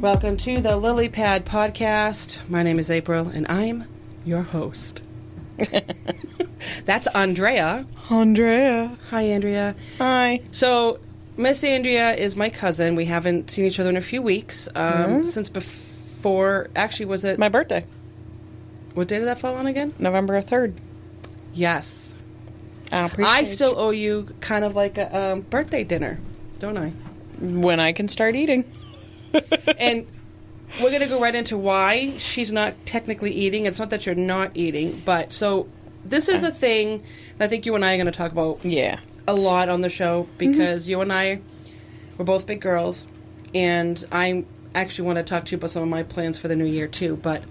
Welcome to the Lily Pad Podcast. My name is April, and I'm your host. That's Andrea. Andrea. Hi, Andrea. Hi. So, Miss Andrea is my cousin. We haven't seen each other in a few weeks. Since before... Actually, was it... My birthday. What day did that fall on again? November 3rd. Yes. I still owe you kind of like a birthday dinner, don't I? When I can start eating. And we're going to go right into why she's not technically eating. It's not that you're not eating, but so this is a thing that I think you and I are going to talk about a lot on the show because you and I, we're both big girls, and I actually want to talk to you about some of my plans for the new year too. But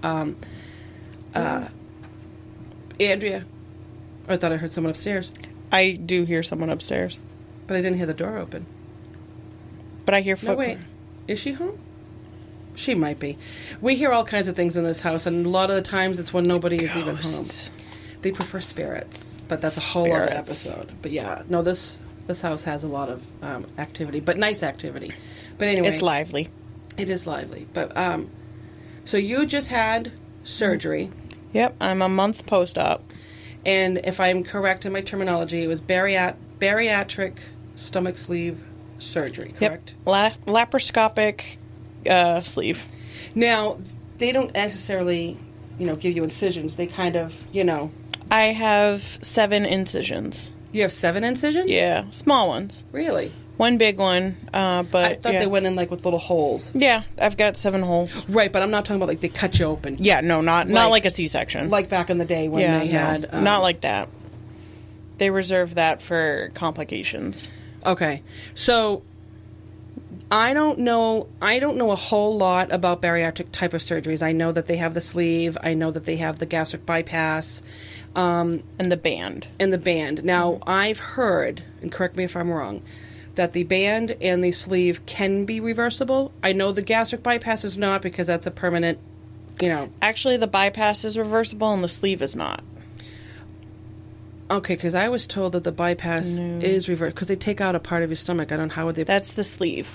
Andrea, I thought I heard someone upstairs. I do hear someone upstairs. But I didn't hear the door open. But I hear footprints. No, wait. Is she home? She might be. We hear all kinds of things in this house, and a lot of the times it's when nobody is even home. They prefer spirits, but that's a whole other episode. But yeah, no, this house has a lot of activity, but nice activity. But anyway. It's lively. It is lively. But, so you just had surgery. Yep, I'm a month post-op. And if I'm correct in my terminology, it was bariatric stomach sleeve surgery, correct? Yep. Laparoscopic sleeve. Now, they don't necessarily, give you incisions. They kind of, I have 7 incisions. You have 7 incisions? Yeah, small ones. Really? One big one, but I thought they went in, with little holes. Yeah, I've got 7 holes. Right, but I'm not talking about, they cut you open. Yeah, no, not like a C-section. Like back in the day when they had... not like that. They reserve that for complications. Okay, so I don't know a whole lot about bariatric type of surgeries. I know that they have the sleeve. I know that they have the gastric bypass. And the band. Now, I've heard, and correct me if I'm wrong, that the band and the sleeve can be reversible. I know the gastric bypass is not because that's a permanent, Actually, the bypass is reversible and the sleeve is not. Okay, because I was told that the bypass is reversed because they take out a part of your stomach. I don't know how would they... That's the sleeve.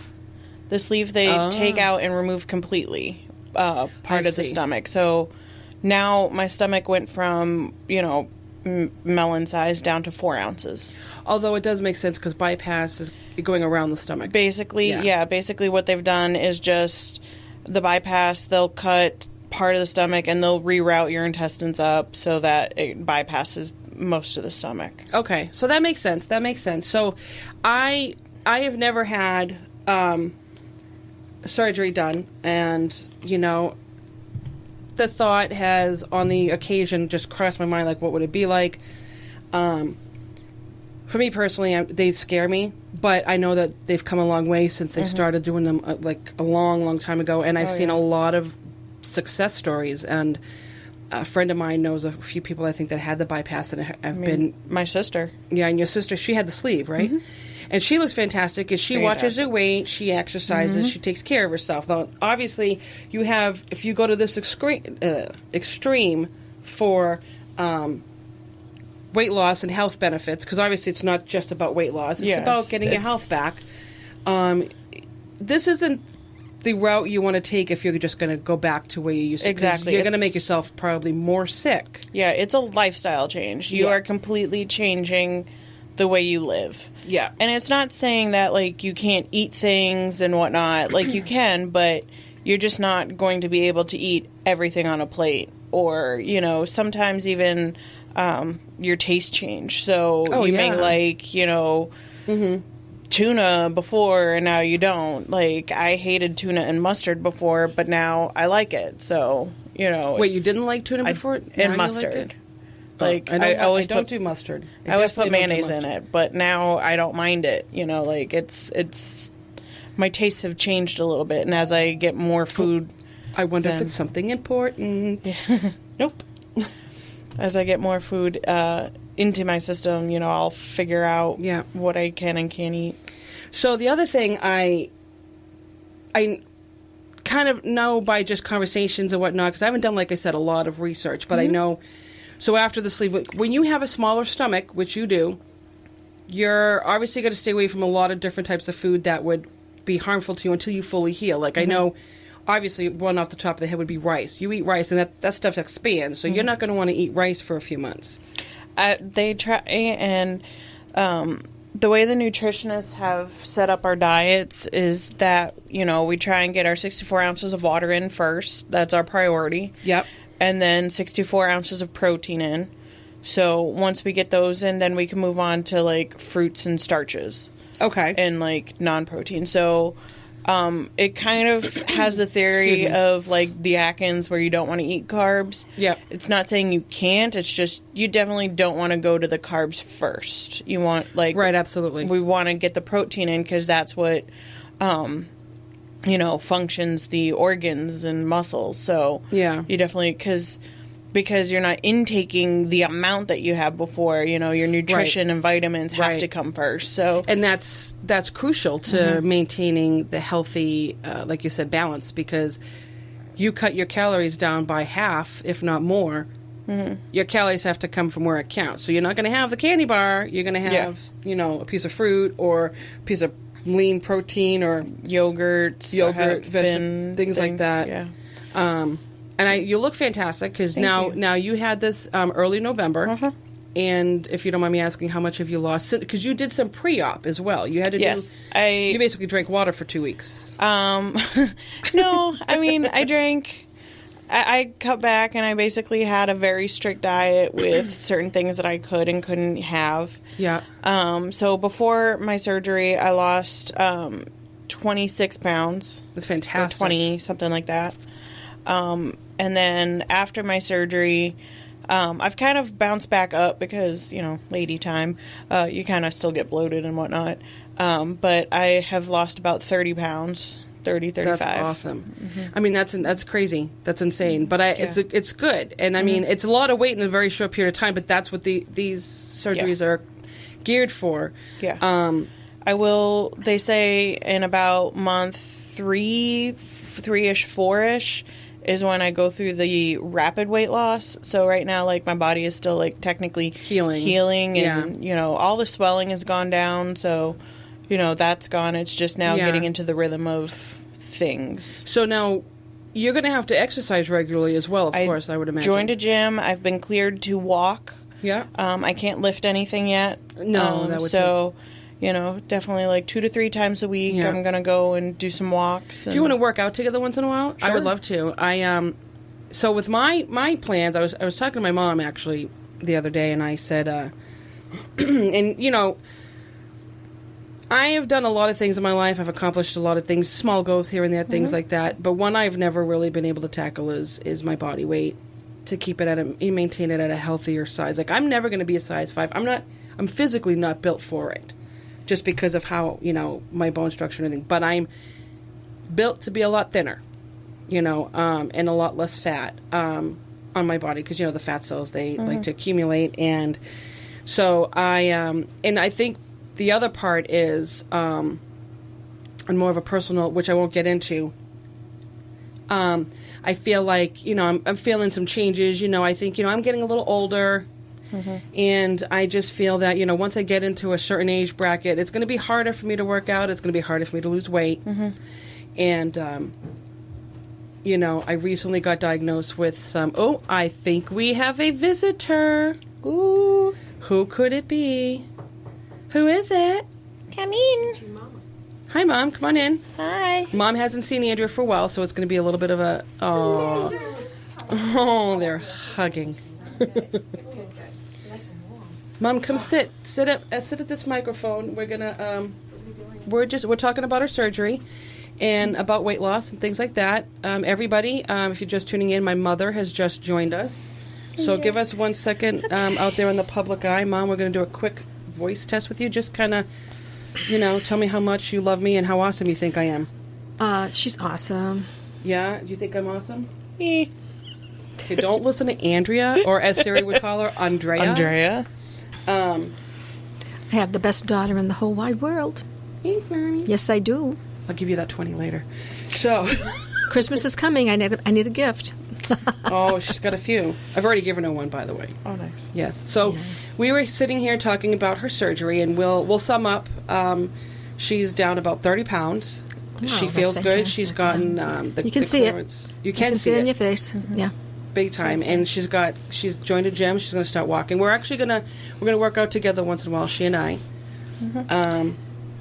The sleeve they take out and remove completely part of the stomach. So now my stomach went from, melon size down to 4 ounces. Although it does make sense because bypass is going around the stomach. Basically, basically what they've done is just the bypass, they'll cut part of the stomach and they'll reroute your intestines up so that it bypasses most of the stomach. Okay, so that makes sense. So I have never had surgery done, and the thought has on the occasion just crossed my mind, what would it be like? For me personally, they scare me, but I know that they've come a long way since they started doing them a long time ago, and I've seen a lot of success stories, and a friend of mine knows a few people, I think, that had the bypass and have been... My sister. Yeah, and your sister, she had the sleeve, right? Mm-hmm. And she looks fantastic because she watches her weight, she exercises, she takes care of herself. Now, obviously, you have, if you go to this extreme for weight loss and health benefits, because obviously it's not just about weight loss, it's about getting your health back. This isn't the route you want to take if you're just going to go back to where you used to. Exactly. You're going to make yourself probably more sick. Yeah, it's a lifestyle change. You are completely changing the way you live. Yeah. And it's not saying that, you can't eat things and whatnot. You can, but you're just not going to be able to eat everything on a plate. Or, sometimes even your taste change. So you may like, tuna before and now you don't. I hated tuna and mustard before, but now I like it. So, Wait, you didn't like tuna before? And mustard. I always don't do mustard. I always put mayonnaise in it, but now I don't mind it. It's my tastes have changed a little bit, and as I get more food, I wonder if it's something important. Yeah. Nope. As I get more food into my system, I'll figure out what I can and can't eat. So the other thing I kind of know by just conversations and whatnot, because I haven't done, like I said, a lot of research, but I know. So after the sleeve, when you have a smaller stomach, which you do, you're obviously going to stay away from a lot of different types of food that would be harmful to you until you fully heal. I know obviously one off the top of the head would be rice. You eat rice, and that stuff expands, so you're not going to want to eat rice for a few months. They try, and the way the nutritionists have set up our diets is that, we try and get our 64 ounces of water in first. That's our priority. Yep. And then 64 ounces of protein in. So once we get those in, then we can move on to, like, fruits and starches. Okay. And, like, non-protein. So it kind of has the theory of, like, the Atkins where you don't want to eat carbs. Yep. It's not saying you can't. It's just you definitely don't want to go to the carbs first. You want, like... Right, absolutely. We want to get the protein in because that's what, functions the organs and muscles. So yeah, you definitely... Because you're not intaking the amount that you have before, your nutrition and vitamins have to come first. So, and that's crucial to maintaining the healthy, like you said, balance, because you cut your calories down by half, if not more. Your calories have to come from where it counts. So you're not going to have the candy bar. You're going to have, a piece of fruit or a piece of lean protein or yogurt, things like that. Yeah. And you look fantastic because now you had this early November, and if you don't mind me asking, how much have you lost? Because you did some pre-op as well. You had to you basically drank water for 2 weeks. No, I mean I drank. I cut back, and I basically had a very strict diet with certain things that I could and couldn't have. Yeah. So before my surgery, I lost 26 pounds. That's fantastic. Or 20, something like that. And then after my surgery, I've kind of bounced back up because, lady time, you kind of still get bloated and whatnot. But I have lost about 30 pounds, 35. That's awesome. I mean, that's crazy. That's insane. But it's good. And I mean, it's a lot of weight in a very short period of time, but that's what these surgeries are geared for. Yeah. They say in about month 3-ish, 4-ish, is when I go through the rapid weight loss. So right now, like, my body is still, like, technically healing and, all the swelling has gone down. So, that's gone. It's just now getting into the rhythm of things. So now you're going to have to exercise regularly as well, of course, I would imagine. Joined a gym. I've been cleared to walk. Yeah. I can't lift anything yet. No, that would so... definitely like 2 to 3 times a week. Yeah. I'm going to go and do some walks. Do you want to work out together once in a while? Sure. I would love to. So with my plans, I was talking to my mom actually the other day, and I said, and I have done a lot of things in my life. I've accomplished a lot of things, small goals here and there, things like that. But one I've never really been able to tackle is my body weight, to keep it maintain it at a healthier size. Like, I'm never going to be a size 5. I'm physically not built for it, just because of how, my bone structure and everything. But I'm built to be a lot thinner, and a lot less fat on my body because, the fat cells, they like to accumulate. And so and I think the other part is, on more of a personal, which I won't get into, I feel like, I'm feeling some changes. I think, I'm getting a little older. And I just feel that, once I get into a certain age bracket, it's going to be harder for me to work out. It's going to be harder for me to lose weight. And, I recently got diagnosed with I think we have a visitor. Ooh. Who could it be? Who is it? Come in. Hi, Mom. Come on in. Hi. Mom hasn't seen Andrea for a while, so it's going to be a little bit of a... Oh, they're hugging. Mom, come sit at this microphone. We're gonna we're talking about our surgery and about weight loss and things like that. Everybody, if you're just tuning in, my mother has just joined us. So give us 1 second out there in the public eye. Mom, we're gonna do a quick voice test with you. Just kind of, tell me how much you love me and how awesome you think I am. She's awesome. Yeah? Do you think I'm awesome? Okay, don't listen to Andrea, or as Siri would call her, Andrea. I have the best daughter in the whole wide world. Thanks, Mommy. Yes, I do. I'll give you that 20 later. So, Christmas is coming. I need a gift. Oh, she's got a few. I've already given her one, by the way. Oh, nice. Yes. So, we were sitting here talking about her surgery, and we'll sum up. She's down about 30 pounds. she that's feels good. fantastic. She's gotten the You can the see it. clearance. You can see see it in it your face. Yeah. big time, and she's joined a gym. She's going to start walking. We're gonna work out together once in a while. She and I,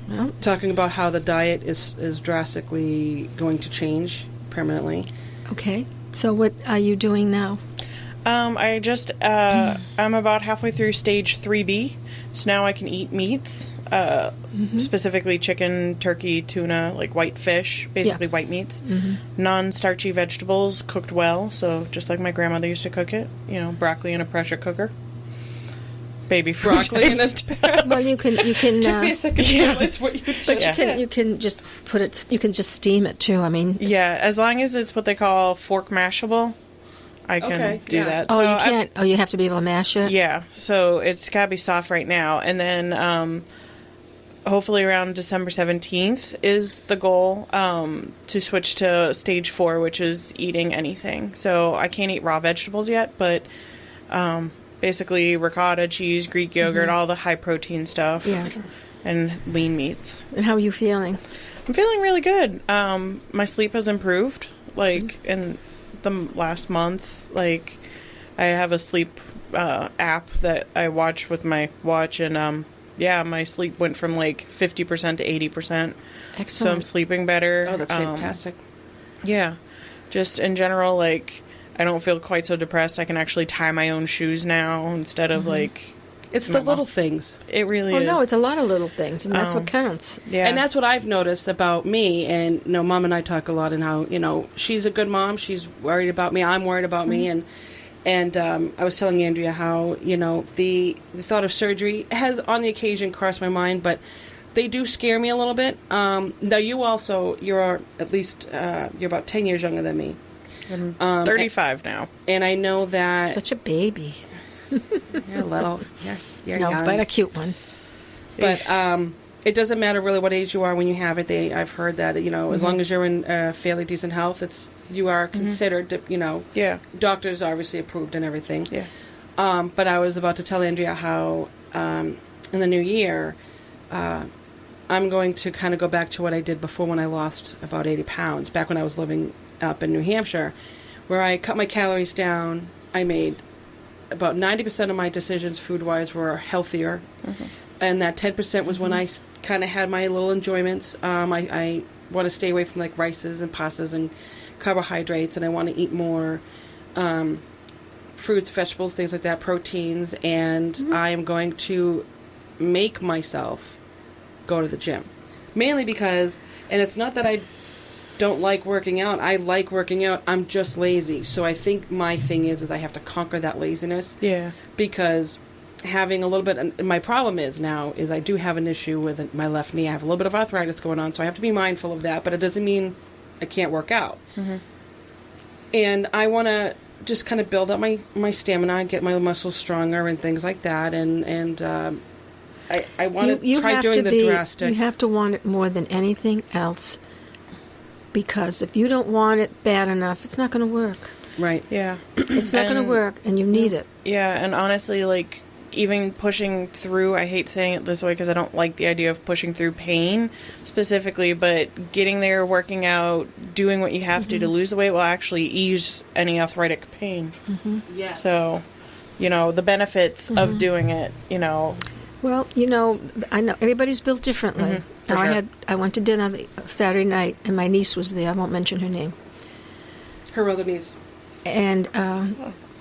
Well, talking about how the diet is drastically going to change permanently. okay. So what are you doing now? I just I'm about halfway through stage 3B, so now I can eat meats, specifically chicken, turkey, tuna, like white fish, basically white meats, non-starchy vegetables cooked well, so just like my grandmother used to cook it, broccoli in a pressure cooker. Baby Broccoli in a Well, you can Took me a second to realize what you but just you can just put it. You can just steam it too. I mean, Yeah, as long as it's what they call fork mashable, I can Okay, do yeah. that. oh, So you I'm- can't. Oh, you have to be able to mash it. Yeah, so it's got to be soft right now. And then hopefully around December 17th is the goal to switch to stage 4, which is eating anything. So I can't eat raw vegetables yet, but basically ricotta, cheese, Greek yogurt, all the high protein stuff, Yeah. and lean meats. And how are you feeling? I'm feeling really good. My sleep has improved, in the last month. Like, I have a sleep app that I watch with my watch, and my sleep went from 50% to 80%. Excellent. So I'm sleeping better. Oh, that's fantastic. Yeah, just in general, I don't feel quite so depressed. I can actually tie my own shoes now instead of It's my the little things. It really Oh is. no, it's a lot of little things, and that's what counts. Yeah, And that's what I've noticed about me. And Mom and I talk a lot, and how she's a good mom. She's worried about me. I'm worried about me. And I was telling Andrea how the thought of surgery has on the occasion crossed my mind, but they do scare me a little bit. Now you're at least you're about 10 years younger than me. I'm 35 now. And I know that Such a baby. you're little. You're No, young. but a cute one. But it doesn't matter really what age you are when you have it. I've heard that as long as you're in fairly decent health, you are considered. Yeah. Doctors obviously approved and everything. Yeah. But I was about to tell Andrea how in the new year, I'm going to kind of go back to what I did before when I lost about 80 pounds. Back when I was living up in New Hampshire, where I cut my calories down. I made about 90% of my decisions food-wise were healthier. And that 10% was when I kind of had my little enjoyments. I want to stay away from rices and pastas and carbohydrates, and I want to eat more fruits, vegetables, things like that, proteins, and I am going to make myself go to the gym. Mainly because, and it's not that I don't like working out. I like working out. I'm just lazy. So I think my thing is I have to conquer that laziness. Yeah. Because having a little bit, and my problem is I do have an issue with my left knee. I have a little bit of arthritis going on, so I have to be mindful of that, but it doesn't mean I can't work out. And I want to just kind of build up my stamina, get my muscles stronger and things like that, and I want to try doing the drastic. You have to want it more than anything else, because if you don't want it bad enough, it's not going to work. Right. Yeah. It's not going to work, and you need it. Yeah, and honestly, even pushing through, I hate saying it this way because I don't like the idea of pushing through pain specifically, but getting there, working out, doing what you have to lose the weight will actually ease any arthritic pain. Yes. So, the benefits of doing it, Well, I know everybody's built differently. For Now, sure. I went to dinner Saturday night, and my niece was there. I won't mention her name. Her other niece. And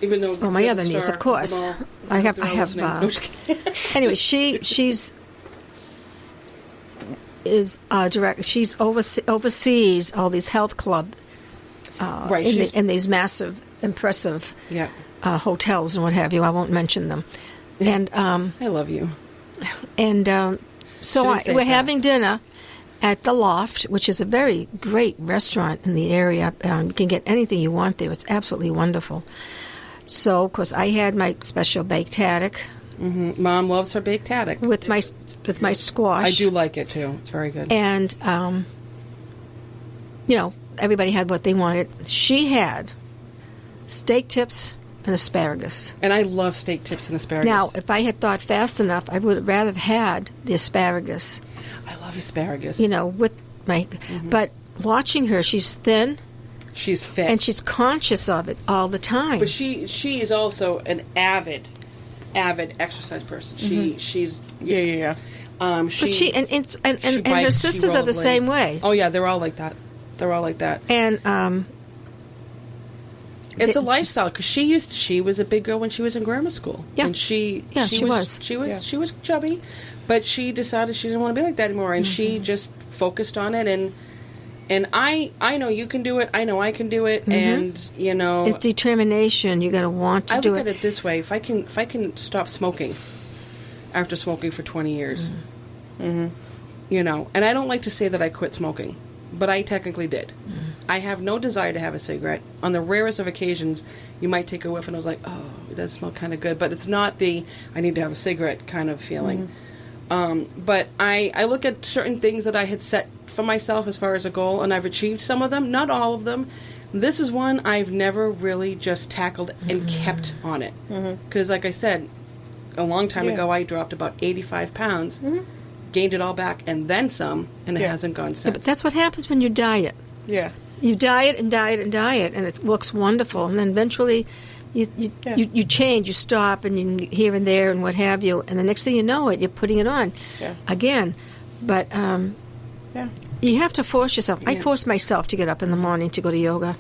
Even though my you're other the niece, star of course. them all, I have. they're all listening. No, just kidding. Anyway, she's direct. She's oversees all these health club Right, in these massive, impressive Yeah. hotels and what have you. I won't mention them. And I love you. So Shouldn't say we're that. having dinner at the Loft, which is a very great restaurant in the area. You can get anything you want there. It's absolutely wonderful. So, of course, I had my special baked haddock Mom loves her baked haddock. with my squash. I do like it too. It's very good. And everybody had what they wanted. She had steak tips and asparagus. And I love steak tips and asparagus. Now, if I had thought fast enough, I would have rather have had the asparagus. I love asparagus. With But watching her, she's thin. She's fit. And she's conscious of it all the time. But she is also an avid exercise person. She's Yeah. But she and her sisters are the same way. Oh yeah, they're all like that. And it's a lifestyle because she was a big girl when she was in grammar school. Yeah. And she was chubby, but she decided she didn't want to be like that anymore, and she just focused on it. And I know you can do it. I know I can do it. And it's determination. You got to want to do it. I look at it this way: if I can stop smoking after smoking for 20 years, and I don't like to say that I quit smoking, but I technically did. I have no desire to have a cigarette. On the rarest of occasions, you might take a whiff, and I was like, "Oh, it does smell kind of good," but it's not the "I need to have a cigarette" kind of feeling. But I look at certain things that I had set for myself as far as a goal, and I've achieved some of them, not all of them. This is one I've never really just tackled and kept on it. Because, like I said, a long time ago, I dropped about 85 pounds, gained it all back, and then some, and it hasn't gone since. But that's what happens when you diet. Yeah. You diet and diet and diet, and it looks wonderful, and then eventually you change, you stop, and you here and there and what have you, and the next thing you know it, you're putting it on again. But you have to force yourself. I force myself to get up in the morning to go to yoga.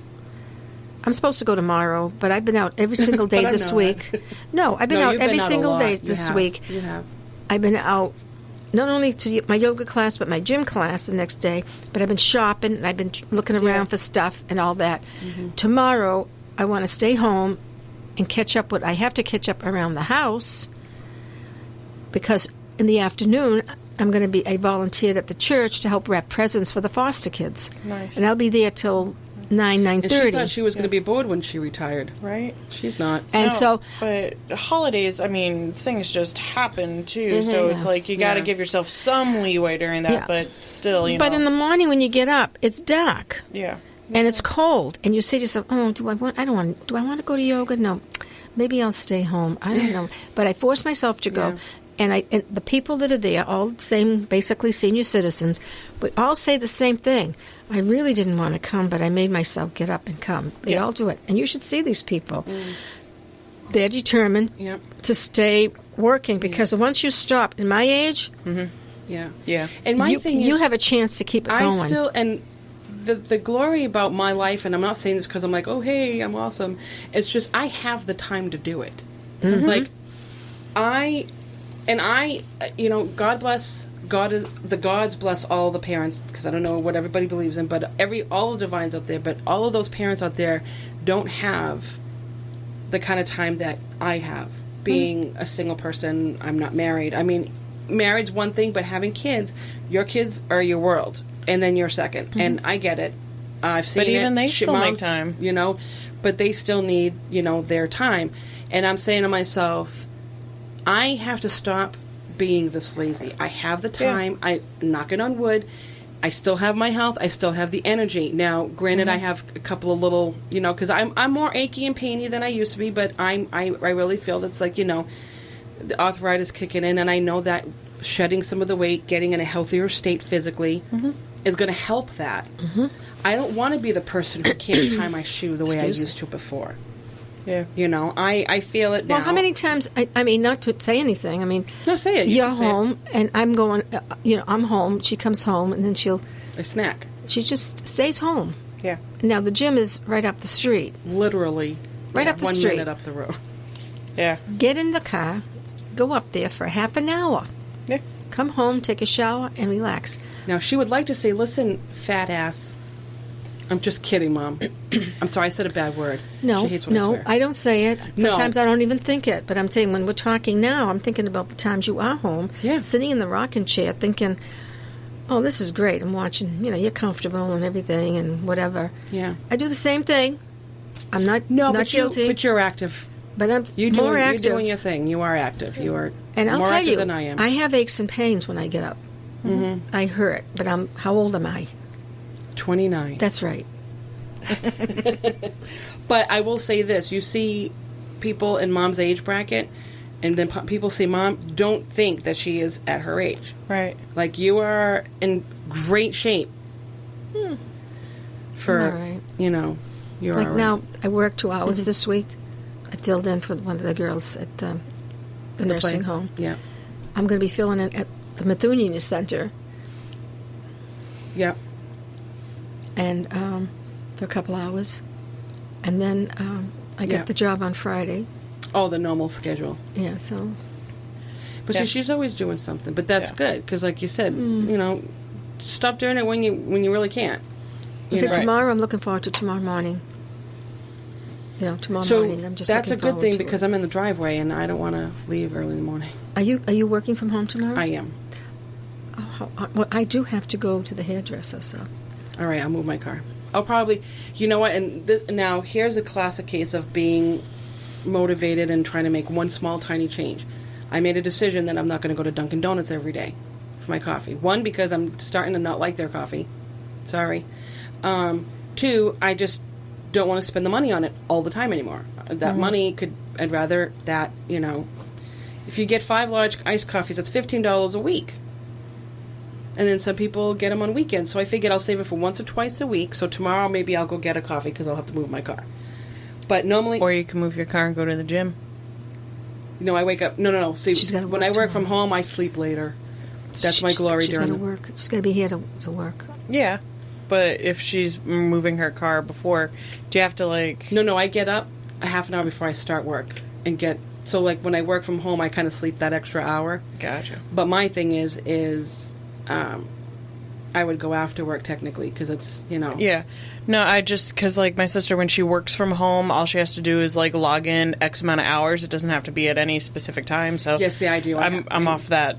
I'm supposed to go tomorrow, but I've been out every single day this week. No, I've been out every single day this week. You have. I've been out not only to my yoga class, but my gym class the next day. But I've been shopping, and I've been looking around for stuff and all that. Tomorrow, I want to stay home and catch up what I have to catch up around the house, because in the afternoon, I volunteered at the church to help wrap presents for the foster kids. Nice. And I'll be there till 9:30. And she thought she was going to be bored when she retired. Right. She's not. And but holidays, I mean, things just happen too. So it's like you got to give yourself some leeway during that, but still, But in the morning when you get up, it's dark. Yeah. And it's cold, and you say to yourself, "Oh, do I want to go to yoga? No, maybe I'll stay home. I don't know." But I force myself to go, and the people that are there, all the same, basically senior citizens, we all say the same thing. I really didn't want to come, but I made myself get up and come. They all do it, and you should see these people. They're determined to stay working, because once you stop, in my age, And my thing is, you have a chance to keep it going. The glory about my life, and I'm not saying this because I'm like, oh, hey, I'm awesome. It's just I have the time to do it. Like, the gods bless all the parents, because I don't know what everybody believes in, but all the divines out there, but all of those parents out there don't have the kind of time that I have. Being a single person, I'm not married. I mean, married's one thing, but having kids, your kids are your world. And then you're second. And I get it. I've seen it. But even they still make time. But they still need, their time. And I'm saying to myself, I have to stop being this lazy. I have the time. I'm knocking on wood. I still have my health. I still have the energy. Now, granted, I have a couple of little, because I'm more achy and painy than I used to be, but I really feel that's like, the arthritis kicking in, and I know that shedding some of the weight, getting in a healthier state physically, is going to help that. I don't want to be the person who can't tie my shoe the way I used to before. Yeah. I feel it now. Well, how many times, I mean, not to say anything, I mean... No, say it. You're home, and I'm going, I'm home, she comes home, and then I snack. She just stays home. Yeah. Now, the gym is right up the street. Literally. Right up the street. 1 minute up the road. Yeah. Get in the car, go up there for half an hour. Yeah. Come home, take a shower, and relax. Now, she would like to say, listen, fat ass. I'm just kidding, Mom. I'm sorry, I said a bad word. No, she hates when I swear. I don't say it. Sometimes I don't even think it. But I'm saying, when we're talking now, I'm thinking about the times you are home, sitting in the rocking chair, thinking, oh, this is great. I'm watching, you're comfortable and everything and whatever. Yeah. I do the same thing. I'm not guilty. But you're active. But I'm more active. You're doing your thing. You are active. You are and I'll more tell active you, than I am. I have aches and pains when I get up. I hurt. But how old am I? 29. That's right. But I will say this. You see people in Mom's age bracket, and then people see Mom, don't think that she is at her age. Right. Like, you are in great shape. For, All right. you know, you're Like all right. now, I worked 2 hours this week. I filled in for one of the girls at the nursing place. home. Yeah. I'm going to be filling in at the Methuen Center Yeah. and for a couple hours. And then I get Yeah. the job on Friday. Oh, the normal schedule. Yeah, so But Yeah. see, she's always doing something. But that's Yeah. good because, like you said, you know, stop doing it when you really can't. You so know? tomorrow I'm looking forward to tomorrow morning. You know, tomorrow So morning I'm just that's a looking good forward thing to because it. I'm in the driveway and I don't want to leave early in the morning. Are you working from home tomorrow? I am. Well, I do have to go to the hairdresser, so. All right, I'll move my car. I'll probably, you know what? And now here's a classic case of being motivated and trying to make one small tiny change. I made a decision that I'm not going to go to Dunkin' Donuts every day for my coffee. One, because I'm starting to not like their coffee. Sorry. Two, I just don't want to spend the money on it all the time anymore. That money I'd rather that, you know, if you get 5 large iced coffees, that's $15 a week. And then some people get them on weekends. So I figured I'll save it for once or twice a week. So tomorrow maybe I'll go get a coffee because I'll have to move my car. But normally... Or you can move your car and go to the gym. No, I wake up... No. See, She's gotta when work I work from tomorrow. home, I sleep later. That's my glory She's during got to work. She's got to be here to work. Yeah. But if she's moving her car before, do you have to, like... No, I get up a half an hour before I start work and get... So, like, when I work from home, I kind of sleep that extra hour. Gotcha. But my thing is I would go after work, technically, because it's, you know... Yeah. No, I just... Because, like, my sister, when she works from home, all she has to do is, like, log in X amount of hours. It doesn't have to be at any specific time, so... Yes, see, I do. I'm off that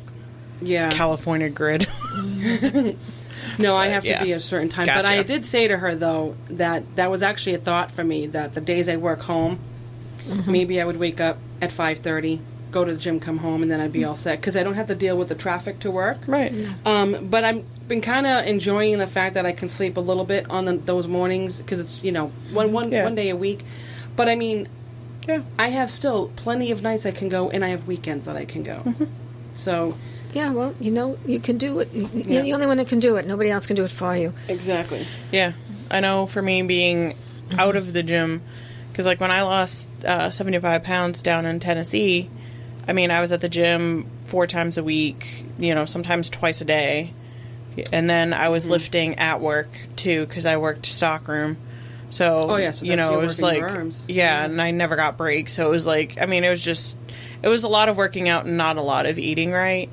California grid. No, I have to yeah. be at a certain time. But Gotcha. I did say to her, though, that was actually a thought for me, that the days I work home, maybe I would wake up at 5:30, go to the gym, come home, and then I'd be all set. Because I don't have to deal with the traffic to work. Right. But I've been kind of enjoying the fact that I can sleep a little bit on those mornings, because it's, you know, one day a week. But, I mean, I have still plenty of nights I can go, and I have weekends that I can go. So... Yeah, well, you know, you can do it. You're the only one that can do it. Nobody else can do it for you. Exactly. Yeah. I know for me being out of the gym, because, like, when I lost 75 pounds down in Tennessee, I mean, I was at the gym 4 times a week, you know, sometimes twice a day. And then I was lifting at work, too, because I worked stockroom. So, so you know, it was like, arms. And I never got breaks. So it was like, I mean, it was a lot of working out and not a lot of eating right.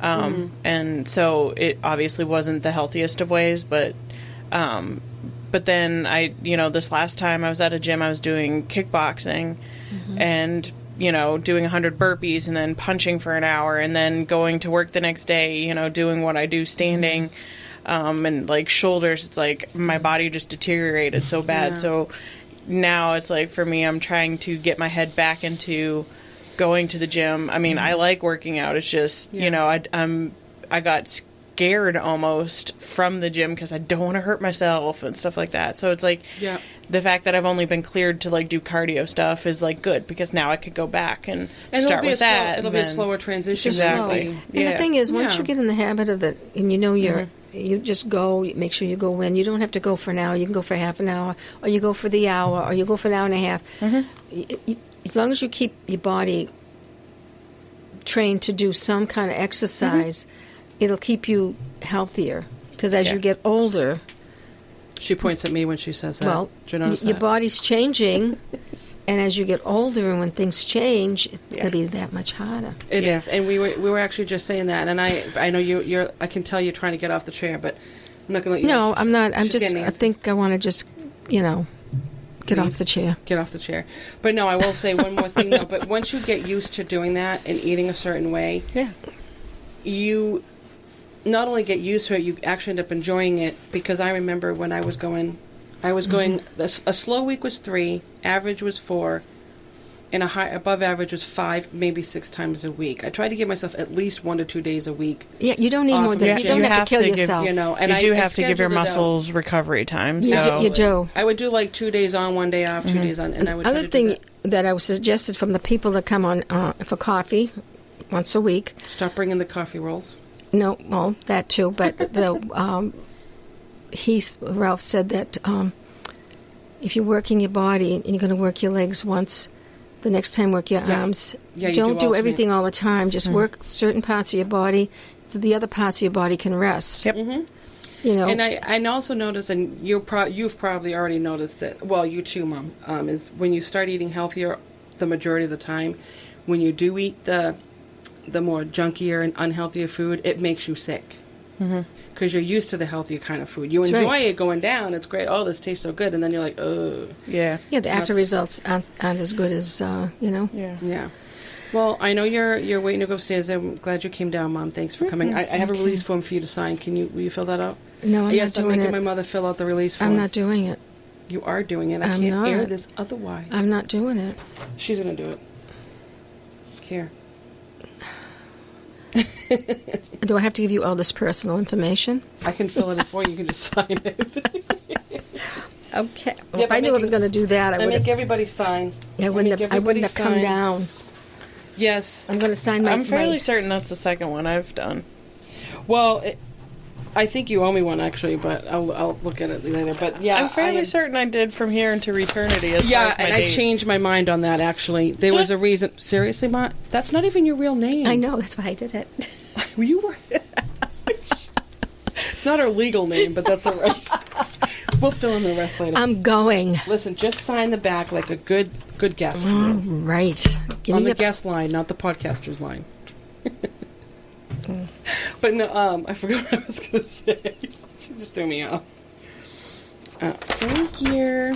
And so it obviously wasn't the healthiest of ways, but then this last time I was at a gym, I was doing kickboxing and, you know, doing 100 burpees and then punching for an hour and then going to work the next day, you know, doing what I do standing, and like shoulders. It's like my body just deteriorated so bad. So now it's like, for me, I'm trying to get my head back into going to the gym. I mean, I like working out. It's just, you know, I got scared almost from the gym because I don't want to hurt myself and stuff like that. So it's like, the fact that I've only been cleared to like do cardio stuff is like good, because now I could go back and start with that. It'll be a slower transition. Exactly. Slow. And the thing is, once you get in the habit of it, and you know you just go, you make sure you go in. You don't have to go for an hour. You can go for half an hour, or you go for the hour, or you go for an hour and a half. As long as you keep your body trained to do some kind of exercise, it'll keep you healthier. Because as you get older... She points at me when she says that. Well, Do you notice your that? body's changing, and as you get older and when things change, it's going to be that much harder. It is. And we were actually just saying that. And I know you're... I can tell you're trying to get off the chair, but I'm not going to let you... No, I'm not. I'm She's just... getting I think I want to just, you know... Get off the chair. Get off the chair. But no, I will say one more thing, though. But once you get used to doing that and eating a certain way, you not only get used to it, you actually end up enjoying it. Because I remember when I was going, a slow week was 3, average was 4, and above average was 5, maybe 6 times a week. I tried to give myself at least 1 to 2 days a week. Yeah, you don't need more than that. You don't have to kill yourself. You know, and you do have to give your scheduled it out. muscles recovery time. You do. I would do like 2 days on, 1 day off, 2 days on, and I would. Other thing that I was suggested from the people that come on for coffee once a week. Stop bringing the coffee rolls. No, well, that too, but Ralph said that if you're working your body and you're going to work your legs once, the next time work your arms. Yeah, you Don't do alternate. everything all the time. Just work certain parts of your body so the other parts of your body can rest. Yep. You know. And I also noticed, and you've probably already noticed that, well, you too, Mom, is when you start eating healthier the majority of the time, when you do eat the more junkier and unhealthier food, it makes you sick. Because you're used to the healthier kind of food. You That's enjoy right. it going down. It's great. Oh, this tastes so good. And then you're like, ugh. Yeah. Yeah, the after results aren't as good as, you know. Yeah. Yeah. Well, I know you're waiting to go upstairs. I'm glad you came down, Mom. Thanks for coming. I have a release form for you to sign. Will you fill that out? No, I'm Yes, not I'm doing making it. my mother fill out the release form. I'm not doing it. You are doing it. I I'm can't air not. this otherwise. I'm not doing it. She's going to do it. Here. Do I have to give you all this personal information? I can fill it in for you. You can just sign it. Okay. Well, Yeah, if I knew I was going to do that, I make everybody sign. I wouldn't have come down. Yes. I'm going to sign I'm fairly certain that's the second one I've done. Well, I think you owe me one, actually, but I'll look at it later. But yeah, I'm fairly certain I did From Here into Eternity as far as my and dates. I changed my mind on that, actually. There was a reason. Seriously, Ma? That's not even your real name. I know, that's why I did it. Well, you were. It's not our legal name, but that's all right. We'll fill in the rest later. I'm going. Listen, just sign the back like a good guest. All right. Give On me the guest line, not the podcaster's line. But no, I forgot what I was going to say. She just threw me off. Thank you.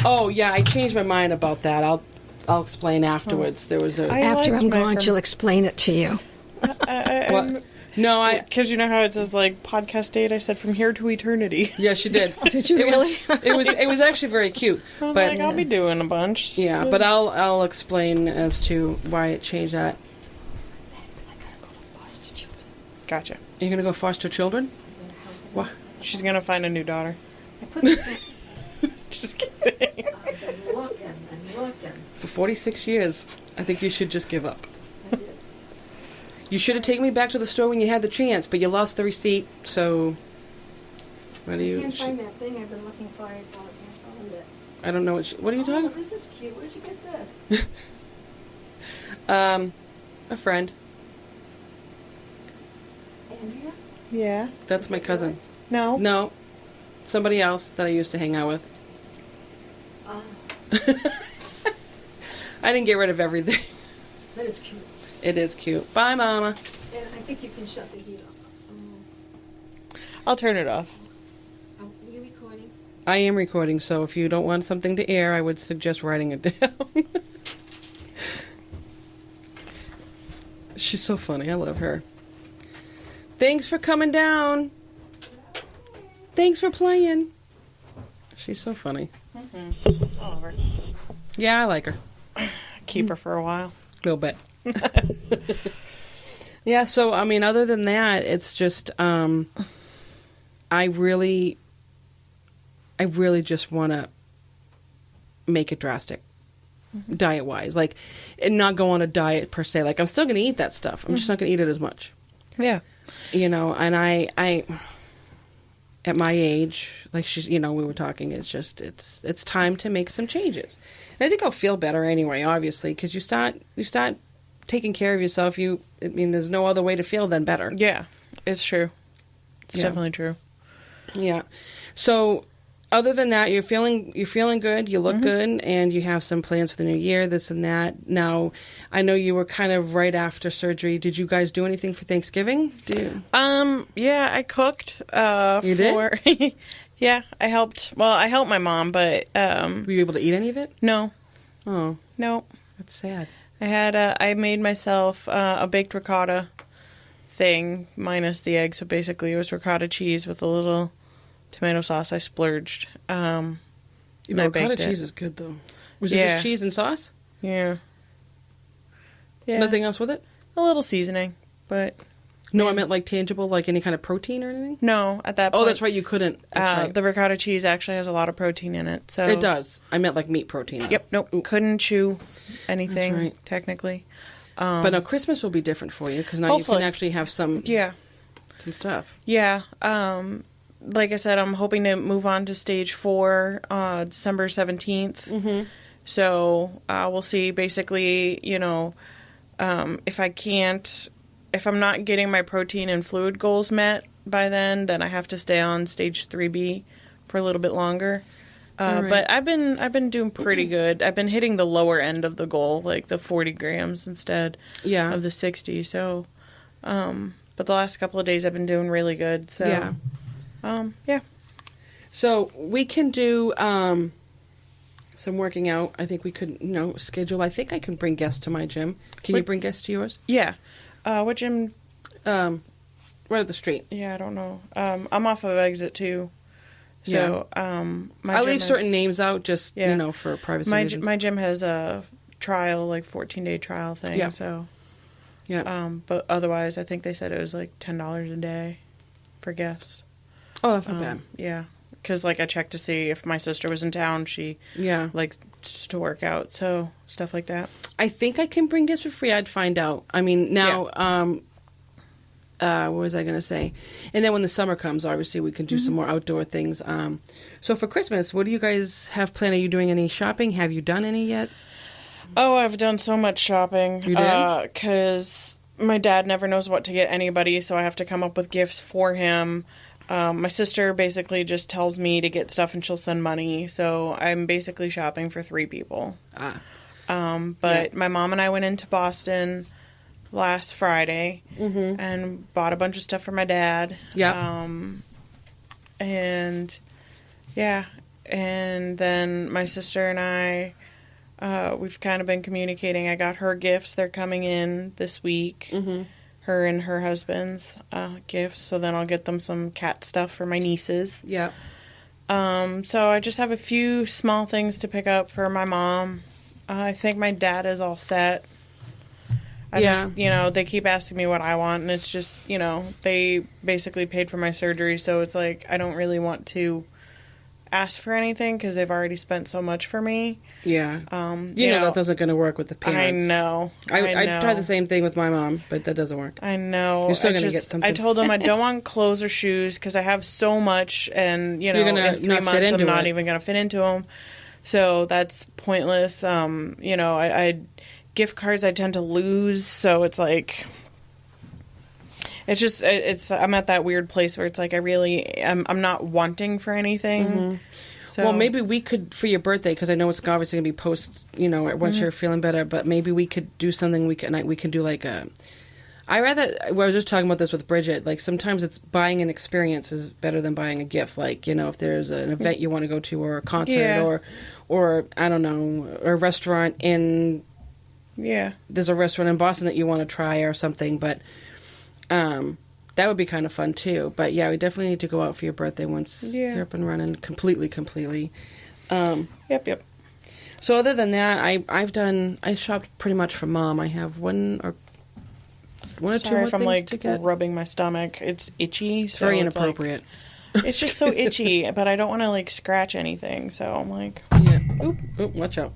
Oh yeah, I changed my mind about that. I'll explain afterwards. There was a After liked I'm my gone, From- she'll explain it to you. what? No, Because you know how it says, like, podcast date? I said From Here to Eternity. yeah, she did. Did you really? It was actually very cute. I was But like, I'll be doing a bunch. yeah, but I'll explain as to why it changed that. Gotcha. You're gonna go foster children? What? She's going to find a new daughter. I put this Just kidding. in. I've been looking. For 46 years, I think you should just give up. You should have taken me back to the store when you had the chance, but you lost the receipt, so... What do you... I can't find that thing I've been looking for. I can't find it. I don't know what are you talking Oh, this is cute. Where'd you get this? A friend. Andrea? Yeah. That's my cousin. No. No. Somebody else that I used to hang out with. Oh, I didn't get rid of everything. that is cute. It is cute. Bye, Mama. And I think you can shut the heat off. I'll turn it off. Are you recording? I am recording, so if you don't want something to air, I would suggest writing it down. She's so funny. I love her. Thanks for coming down. Thanks for playing. She's so funny. It's Oliver. Yeah, I like her. Keep her for a while. A little bit. Yeah, so, I mean, other than that, it's just, I really just want to make it drastic, diet-wise. Like, and not go on a diet per se. Like, I'm still going to eat that stuff. I'm just not going to eat it as much. Yeah. You know, and I at my age, like she's, you know, we were talking, it's just, it's time to make some changes. And I think I'll feel better anyway, obviously, because you start taking care of yourself. I mean, there's no other way to feel than better. Yeah. It's true. It's Yeah. definitely true. Yeah. So, other than that, you're feeling good. You look good, and you have some plans for the new year. This and that. Now, I know you were kind of right after surgery. Did you guys do anything for Thanksgiving? Yeah, I cooked. You did? Yeah, I helped. Well, I helped my mom, but Were you able to eat any of it? no, Oh, that's sad. I made myself a baked ricotta thing minus the egg. So basically, it was ricotta cheese with a little tomato sauce. I splurged. And I Ricotta baked cheese it. is good though. Was it Yeah. just cheese and sauce? Yeah. Yeah. Nothing else with it? A little seasoning, but No, I meant like tangible, like any kind of protein or anything. no. At that point, Oh, that's right. You couldn't. That's right. The ricotta cheese actually has a lot of protein in it. So It does. I meant like meat protein. Yep. Nope. Couldn't chew anything That's right. technically. But no, Christmas will be different for you because now Hopefully. you can actually have some Yeah. stuff. Yeah. like I said, I'm hoping to move on to stage 4, December 17th. Mm-hmm. So we'll see. Basically, if I'm not getting my protein and fluid goals met by then I have to stay on stage 3B for a little bit longer. Right. But I've been doing pretty good. I've been hitting the lower end of the goal, like the 40 grams instead of the 60. So, but the last couple of days I've been doing really good. So, yeah. So we can do some working out. I think we could, schedule. I think I can bring guests to my gym. Can you bring guests to yours? Yeah. What gym? Right up the street. Yeah, I don't know. I'm off of exit 2. So, I leave certain names out just, for privacy reasons. My gym has a trial, like 14-day trial thing. Yeah. So, yeah. But otherwise, I think they said it was like $10 a day for guests. Oh, that's not bad. Yeah. Because, I checked to see if my sister was in town. She likes to work out. So, stuff like that. I think I can bring guests for free. I'd find out. I mean, now... what was I going to say? And then when the summer comes, obviously, we can do some more outdoor things. So for Christmas, what do you guys have planned? Are you doing any shopping? Have you done any yet? Oh, I've done so much shopping. You did? Because my dad never knows what to get anybody, so I have to come up with gifts for him. My sister basically just tells me to get stuff and she'll send money. So I'm basically shopping for 3 people. But my mom and I went into Boston last Friday and bought a bunch of stuff for my dad. Yeah. And then my sister and I, we've kind of been communicating. I got her gifts. They're coming in this week. Her and her husband's gifts. So then I'll get them some cat stuff for my nieces. Yeah. So I just have a few small things to pick up for my mom. I think my dad is all set. They keep asking me what I want, and it's just, they basically paid for my surgery, so it's like I don't really want to ask for anything because they've already spent so much for me. Yeah. That doesn't going to work with the parents. I know. I tried the same thing with my mom, but that doesn't work. I know. You're still going to get something. I told them I don't want clothes or shoes because I have so much, and, You're gonna in 3 months I'm not even going to fit into them. So that's pointless. Gift cards I tend to lose, so it's like I'm at that weird place where it's like I'm not wanting for anything. So well, maybe we could for your birthday, because I know it's obviously going to be post once you're feeling better, but maybe we could do something. We can do like a I was just talking about this with Bridget, like sometimes it's buying an experience is better than buying a gift. Like, if there's an event you want to go to or a concert or I don't know, a restaurant there's a restaurant in Boston that you want to try or something, but that would be kind of fun too. But we definitely need to go out for your birthday once you're up and running completely. Yep. So other than that, I shopped pretty much for Mom. I have one or two more things to get. Rubbing my stomach. It's itchy. It's very inappropriate. It's just so itchy, but I don't want to scratch anything. So I'm like, Oop, watch out.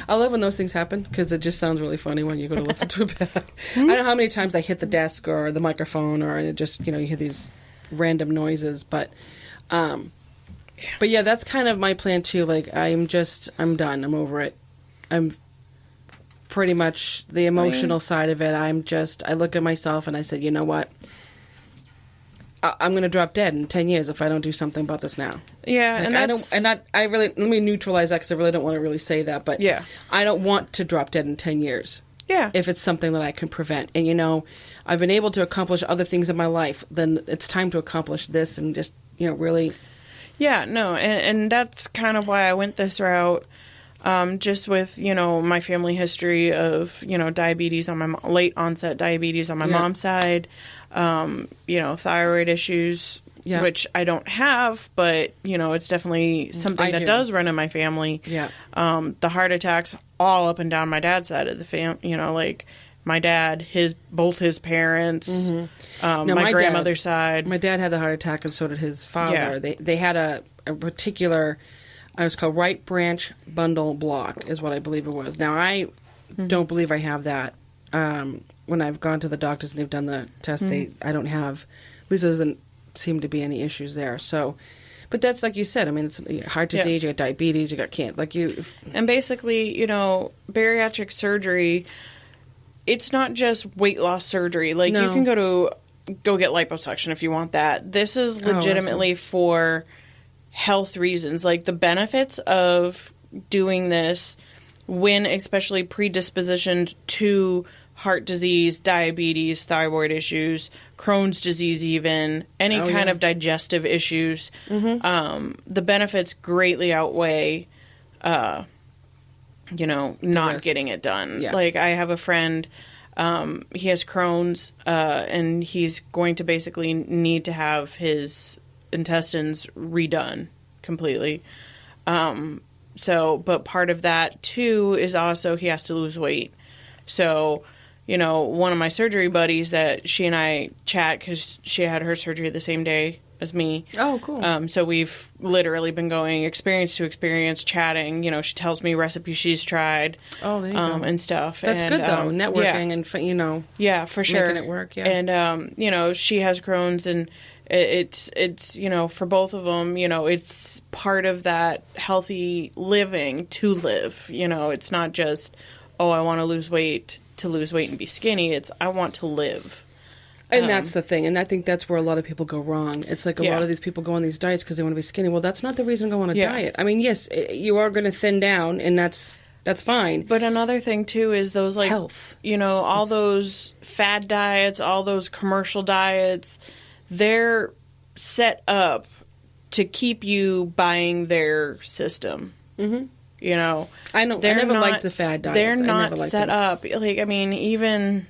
I love when those things happen because it just sounds really funny when you go to listen to it back. I don't know how many times I hit the desk or the microphone or it just, you hear these random noises. But that's kind of my plan too. Like, I'm done. I'm over it. I'm pretty much the emotional side of it. I look at myself and I said, you know what? I'm going to drop dead in 10 years if I don't do something about this now. Yeah, let me neutralize that because I really don't want to really say that, but I don't want to drop dead in 10 years. Yeah. If it's something that I can prevent. And, I've been able to accomplish other things in my life, then it's time to accomplish this and just, really. Yeah, no, and that's kind of why I went this route. Just with, my family history of, diabetes on my late onset diabetes on my mom's side, thyroid issues, which I don't have, but, it's definitely something that does run in my family. Yeah. The heart attacks all up and down my dad's side of the family, my dad, both his parents, my grandmother's side. My dad had the heart attack and so did his father. Yeah. They had a particular... It was called right branch bundle block is what I believe it was. Now, I don't believe I have that. When I've gone to the doctors and they've done the test, I don't have, at least it doesn't seem to be any issues there. So, but that's like you said. I mean, it's heart disease, you got diabetes, you got cancer. And basically, bariatric surgery, it's not just weight loss surgery. Like, you can go get liposuction if you want that. This is legitimately for health reasons. Like, the benefits of doing this when especially predispositioned to heart disease, diabetes, thyroid issues, Crohn's disease even, any kind of digestive issues, the benefits greatly outweigh, not getting it done. Yeah. Like, I have a friend, he has Crohn's, and he's going to basically need to have his intestines redone completely. But part of that, too, is also he has to lose weight. So, one of my surgery buddies that she and I chat, because she had her surgery the same day as me. Oh, cool. So we've literally been going experience to experience, chatting. She tells me recipes she's tried. Oh, there you go. And stuff. That's good, though, networking and, Yeah, for sure. Making it work, yeah. And, she has Crohn's, and it's for both of them, it's part of that healthy living to live. It's not just, I want to lose weight and be skinny. It's, I want to live. And that's the thing. And I think that's where a lot of people go wrong. It's like a lot of these people go on these diets because they want to be skinny. Well, that's not the reason to go on a diet. I mean, yes, you are going to thin down, and that's fine. But another thing, too, is those, like, health. All those fad diets, all those commercial diets, they're set up to keep you buying their system. Mm-hmm. I know. I never liked the fad diets. They're not set up. Like, I mean, even,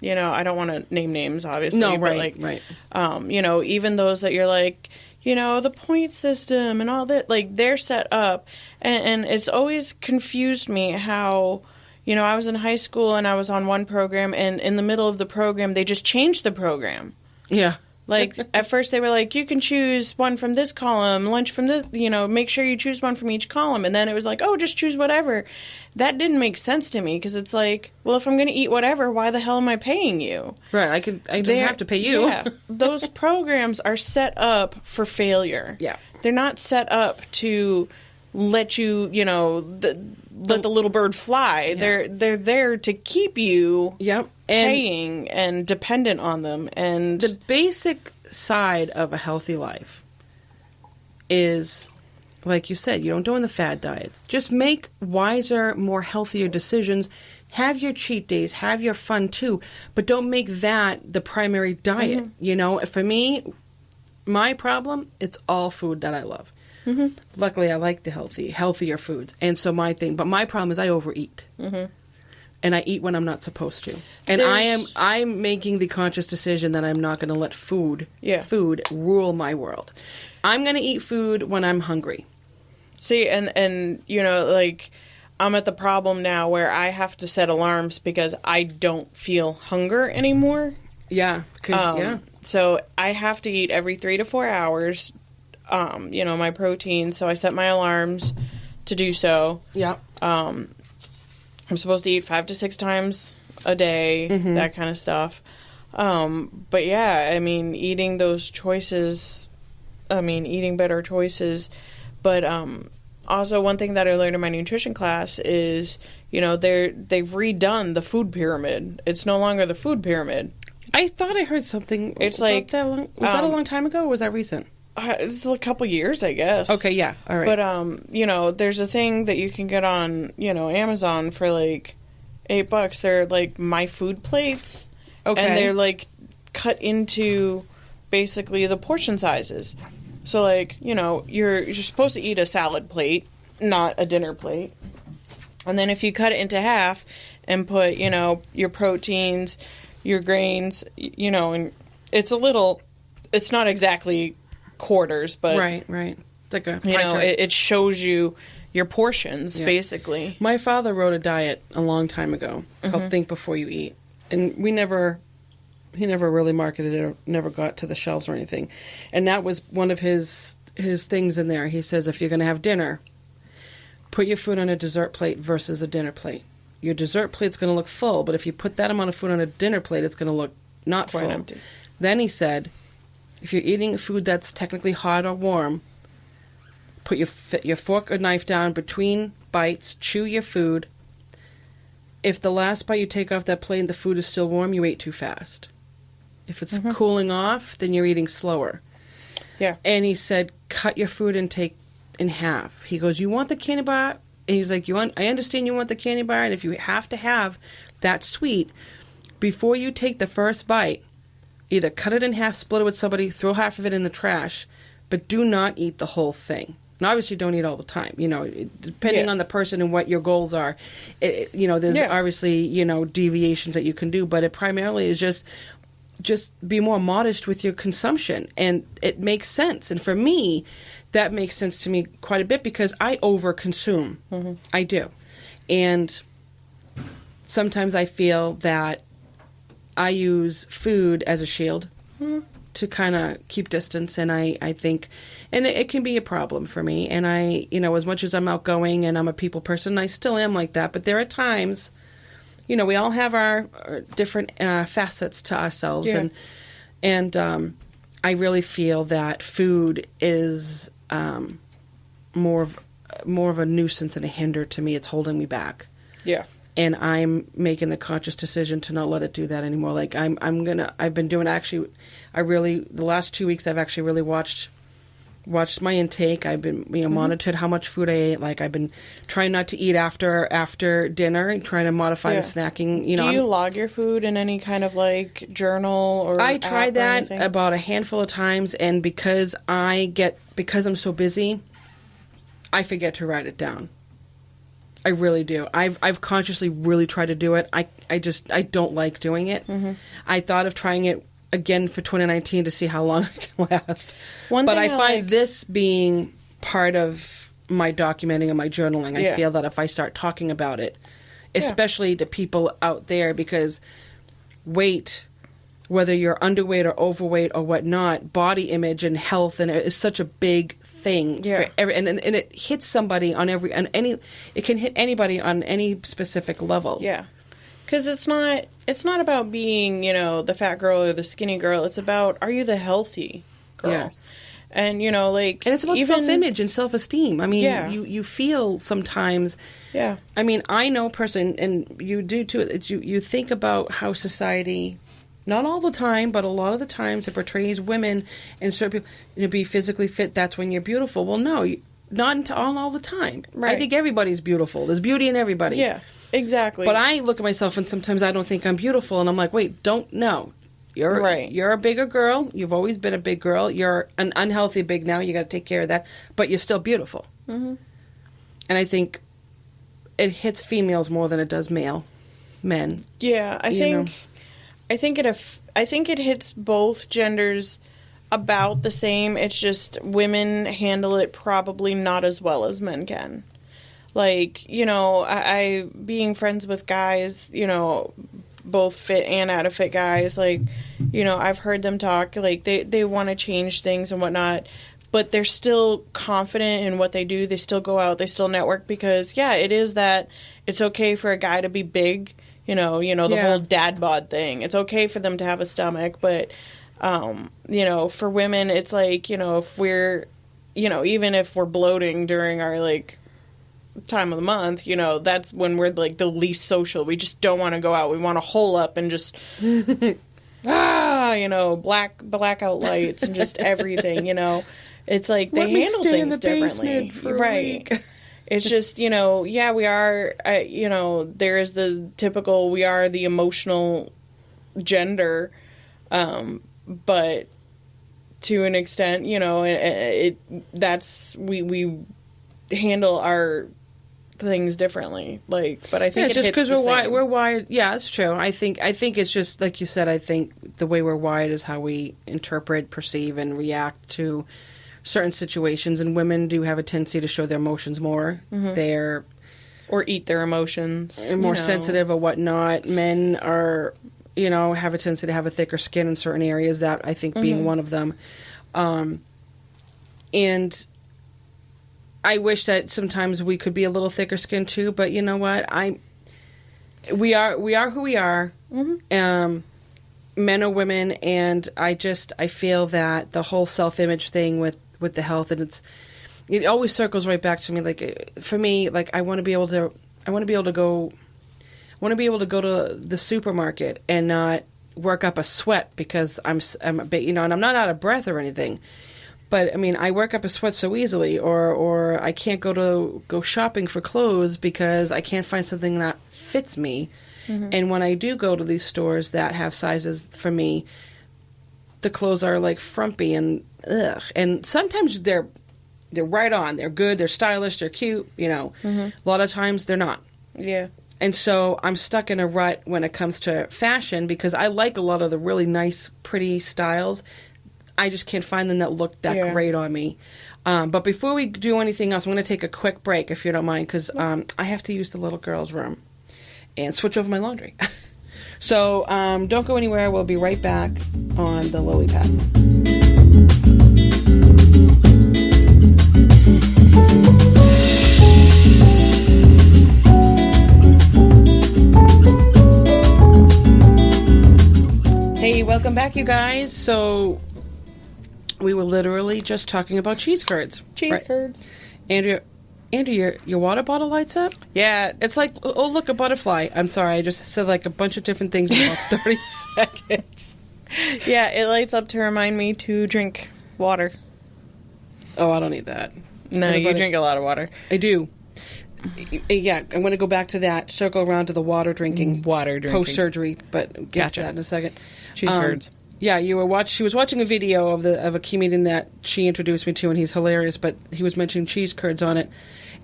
I don't want to name names, obviously. No, right, but right. Even those that you're like, the point system and all that, like, they're set up. And it's always confused me how, I was in high school and I was on one program, and in the middle of the program, they just changed the program. Yeah. Like, at first they were like, you can choose one from this column, lunch from this, make sure you choose one from each column. And then it was like, just choose whatever. That didn't make sense to me, because it's like, well, if I'm going to eat whatever, why the hell am I paying you? Right. I don't have to pay you. Yeah. Those programs are set up for failure. Yeah. They're not set up to let you, let the little bird fly. Yeah. They're there to keep you paying and dependent on them. And the basic side of a healthy life is, like you said, you don't do in the fad diets. Just make wiser, more healthier decisions. Have your cheat days. Have your fun, too. But don't make that the primary diet. Mm-hmm. For me, my problem, it's all food that I love. Mm-hmm. Luckily, I like the healthier foods. And so but my problem is I overeat. Mm-hmm. And I eat when I'm not supposed to. And I'm making the conscious decision that I'm not going to let food rule my world. I'm going to eat food when I'm hungry. See, and like, I'm at the problem now where I have to set alarms because I don't feel hunger anymore. Yeah. So I have to eat every 3 to 4 hours, my protein. So I set my alarms to do so. Yeah. I'm supposed to eat 5 to 6 times a day, that kind of stuff. But yeah, I mean, eating those choices, eating better choices. But also, one thing that I learned in my nutrition class is, they've redone the food pyramid. It's no longer the food pyramid. I thought I heard something. It's like, was that a long time ago, or was that recent? It's a couple years, I guess. Okay, yeah, all right. But, there's a thing that you can get on, Amazon for, like, $8. They're, like, My Food plates. Okay. And they're, like, cut into, basically, the portion sizes. So, like, you're supposed to eat a salad plate, not a dinner plate. And then if you cut it into half and put, your proteins, your grains, and it's not exactly quarters, but right. It's like a it shows you your portions basically. My father wrote a diet a long time ago called Think Before You Eat, and he never really marketed it or never got to the shelves or anything. And that was one of his things in there. He says, if you're going to have dinner, put your food on a dessert plate versus a dinner plate. Your dessert plate's going to look full, but if you put that amount of food on a dinner plate, it's going to look not full. Empty. Then he said, if you're eating food that's technically hot or warm, put your fork or knife down between bites, chew your food. If the last bite you take off that plate and the food is still warm, you ate too fast. If it's cooling off, then you're eating slower. Yeah. And he said, cut your food intake in half. He goes, you want the candy bar? And he's like, I understand you want the candy bar, and if you have to have that sweet, before you take the first bite, either cut it in half, split it with somebody, throw half of it in the trash, but do not eat the whole thing. And obviously don't eat all the time, depending on the person and what your goals are. There's obviously, deviations that you can do, but it primarily is just be more modest with your consumption. And it makes sense. And for me, that makes sense to me quite a bit because I overconsume. Mm-hmm. I do. And sometimes I feel that I use food as a shield to kind of keep distance, and I think, and it can be a problem for me, and I, as much as I'm outgoing and I'm a people person, I still am like that, but there are times, we all have our different facets to ourselves, and I really feel that food is more of a nuisance and a hinder to me. It's holding me back. Yeah. And I'm making the conscious decision to not let it do that anymore. Like I've been doing the last 2 weeks I've actually really watched my intake. I've been, monitored how much food I ate. Like I've been trying not to eat after dinner and trying to modify the snacking. Do you log your food in any kind of like journal or I tried that about a handful of times, and because I'm so busy, I forget to write it down. I really do. I've consciously really tried to do it. I don't like doing it. Mm-hmm. I thought of trying it again for 2019 to see how long I can last. But I find this being part of my documenting and my journaling. I feel that if I start talking about it, especially to people out there, because weight, whether you're underweight or overweight or whatnot, body image and health and is such a big thing for and it hits somebody it can hit anybody on any specific level. Yeah. Cuz it's not about being, the fat girl or the skinny girl. It's about, are you the healthy girl? Yeah. And and it's about self-image and self-esteem. I mean, you feel sometimes. Yeah. I mean, I know and you do too. You think about how society, not all the time, but a lot of the times it portrays women and certain people to be physically fit. That's when you're beautiful. Well, no, not all the time. Right. I think everybody's beautiful. There's beauty in everybody. Yeah, exactly. But I look at myself and sometimes I don't think I'm beautiful, and I'm like, wait, no. You're a bigger girl. You've always been a big girl. You're an unhealthy big now. You got to take care of that. But you're still beautiful. Mm-hmm. And I think it hits females more than it does men. Yeah, I think it hits both genders about the same. It's just women handle it probably not as well as men can. Like, I being friends with guys, both fit and out of fit guys, like, I've heard them talk, like, they want to change things and whatnot, but they're still confident in what they do. They still go out, they still network, because, it is that it's okay for a guy to be big, the whole dad bod thing. It's okay for them to have a stomach, but, for women, it's like, if we're, even if we're bloating during our, like, time of the month, that's when we're like the least social. We just don't want to go out. We want to hole up and just blackout lights and just everything, It's like they handle things differently. Right. It's just, we are, there is the typical, we are the emotional gender, but to an extent, we handle our things differently, but I think it's just because we're wired. Yeah, that's true. I think it's just like you said. I think the way we're wired is how we interpret, perceive, and react to certain situations. And women do have a tendency to show their emotions more. Mm-hmm. Or eat their emotions. More sensitive or whatnot. Men are, have a tendency to have a thicker skin in certain areas. That I think being one of them, and. I wish that sometimes we could be a little thicker skinned too, but you know what? We are who we are. Mm-hmm. men or women, and I feel that the whole self-image thing with the health, and it always circles right back to me. Like, for me, like, I want to be able to go to the supermarket and not work up a sweat because I'm and I'm not out of breath or anything. But, I mean, I work up a sweat so easily, or I can't go shopping for clothes because I can't find something that fits me. Mm-hmm. And when I do go to these stores that have sizes for me, the clothes are, like, frumpy and ugh. And sometimes they're right on. They're good. They're stylish. They're cute. Mm-hmm. A lot of times they're not. Yeah. And so I'm stuck in a rut when it comes to fashion because I like a lot of the really nice, pretty styles. I just can't find them that look that great on me. But before we do anything else, I'm going to take a quick break, if you don't mind, because I have to use the little girl's room and switch over my laundry. So don't go anywhere. We'll be right back on the Lily Pad. Hey, welcome back, you guys. So we were literally just talking about cheese curds. Cheese curds. Andrea, your water bottle lights up? Yeah. It's like, oh, look, a butterfly. I'm sorry, I just said like a bunch of different things in about 30 seconds. Yeah, it lights up to remind me to drink water. Oh, I don't need that. No, you drink a lot of water. I do. Yeah, I'm going to go back to that, circle around to the water drinking. Post-surgery, but get to that in a second. Cheese curds. Yeah, she was watching a video of a comedian that she introduced me to, and he's hilarious, but he was mentioning cheese curds on it.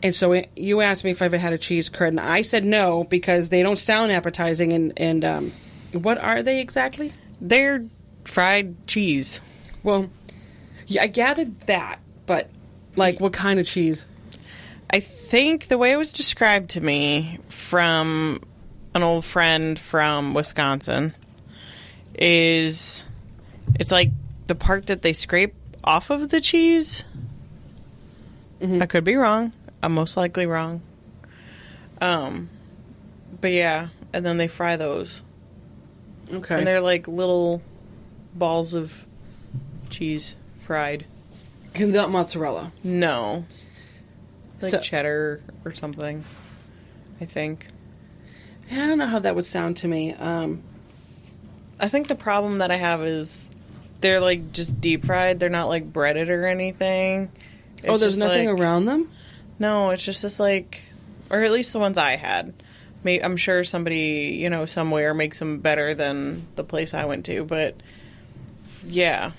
And so you asked me if I ever had a cheese curd, and I said no, because they don't sound appetizing, and what are they exactly? They're fried cheese. Well, yeah, I gathered that, but, like, what kind of cheese? I think the way it was described to me from an old friend from Wisconsin is it's like the part that they scrape off of the cheese. Mm-hmm. I could be wrong. I'm most likely wrong. But yeah, and then they fry those. Okay. And they're like little balls of cheese fried. Not mozzarella. No. Like cheddar or something, I think. I don't know how that would sound to me. I think the problem that I have is they're, like, just deep fried. They're not, like, breaded or anything. It's there's nothing around them? No, it's just this, like... Or at least the ones I had. I'm sure somebody, somewhere makes them better than the place I went to. But, yeah.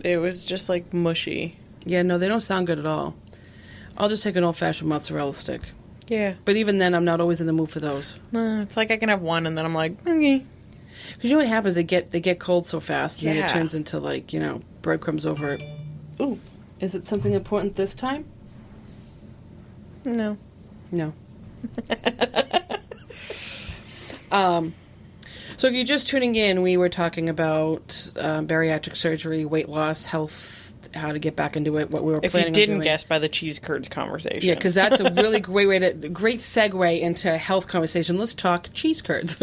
It was just, like, mushy. Yeah, no, they don't sound good at all. I'll just take an old-fashioned mozzarella stick. Yeah. But even then, I'm not always in the mood for those. It's like I can have one, and then I'm like, okay. Because you know what happens? They get cold so fast, and then it turns into, like, breadcrumbs over it. Ooh, is it something important this time? No. No. So if you're just tuning in, we were talking about bariatric surgery, weight loss, health, how to get back into it, what we were planning on doing. If you didn't guess by the cheese curds conversation. Yeah, because that's a really great segue into a health conversation. Let's talk cheese curds.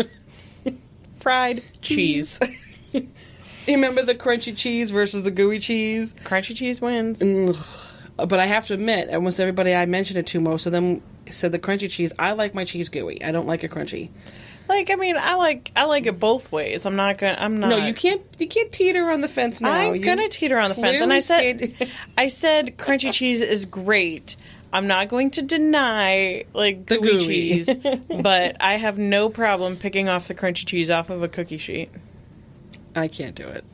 Fried cheese. You remember the crunchy cheese versus the gooey cheese? Crunchy cheese wins. But I have to admit, almost everybody I mentioned it to, most of them said the crunchy cheese. I like my cheese gooey. I don't like it crunchy. Like, I mean, I like it both ways. I'm not. No, you can't teeter on the fence now. I'm gonna teeter on the fence, and I said crunchy cheese is great. I'm not going to deny, like, the gooey cheese, but I have no problem picking off the crunchy cheese off of a cookie sheet. I can't do it.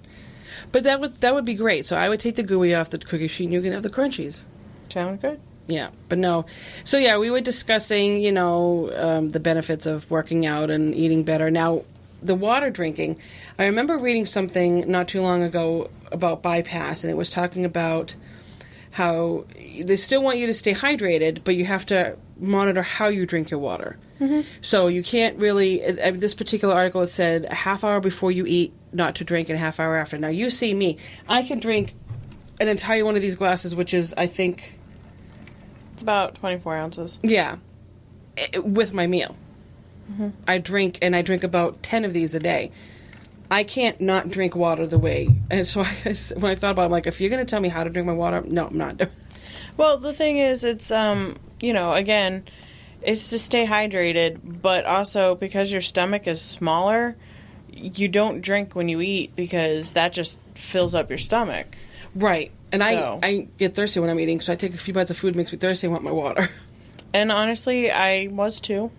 But that would be great. So I would take the gooey off the cookie sheet and you can have the crunchies. Sound good? Yeah, but no. So yeah, we were discussing, the benefits of working out and eating better. Now, the water drinking, I remember reading something not too long ago about bypass, and it was talking about how they still want you to stay hydrated, but you have to monitor how you drink your water. Mm-hmm. So you can't really, this particular article, it said a half hour before you eat not to drink and a half hour after. Now, you see me. I can drink an entire one of these glasses, which is, I think... It's about 24 ounces. Yeah. With my meal. Mm-hmm. I drink about 10 of these a day. I can't not drink water the way. And so when I thought about it, I'm like, if you're going to tell me how to drink my water, no, I'm not. Well, the thing is, it's, again, it's to stay hydrated, but also because your stomach is smaller, you don't drink when you eat because that just fills up your stomach. Right. And I get thirsty when I'm eating, so I take a few bites of food, makes me thirsty, I want my water. And honestly, I was too.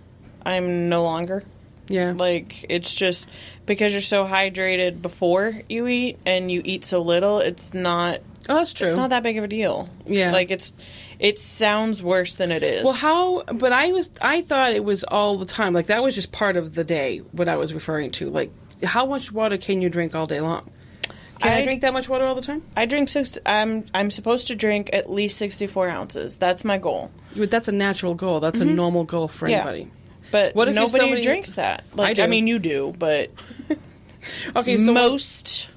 I'm no longer. Yeah. Like, it's just because you're so hydrated before you eat and you eat so little, it's not... Oh, that's true. It's not that big of a deal. Yeah. Like, it sounds worse than it is. Well, but I thought it was all the time. Like, that was just part of the day, what I was referring to. Like, how much water can you drink all day long? Can I drink that much water all the time? I drink I'm supposed to drink at least 64 ounces. That's my goal. But that's a natural goal. That's a normal goal for anybody. But what if nobody drinks that? Like, I mean, you do, but okay, so most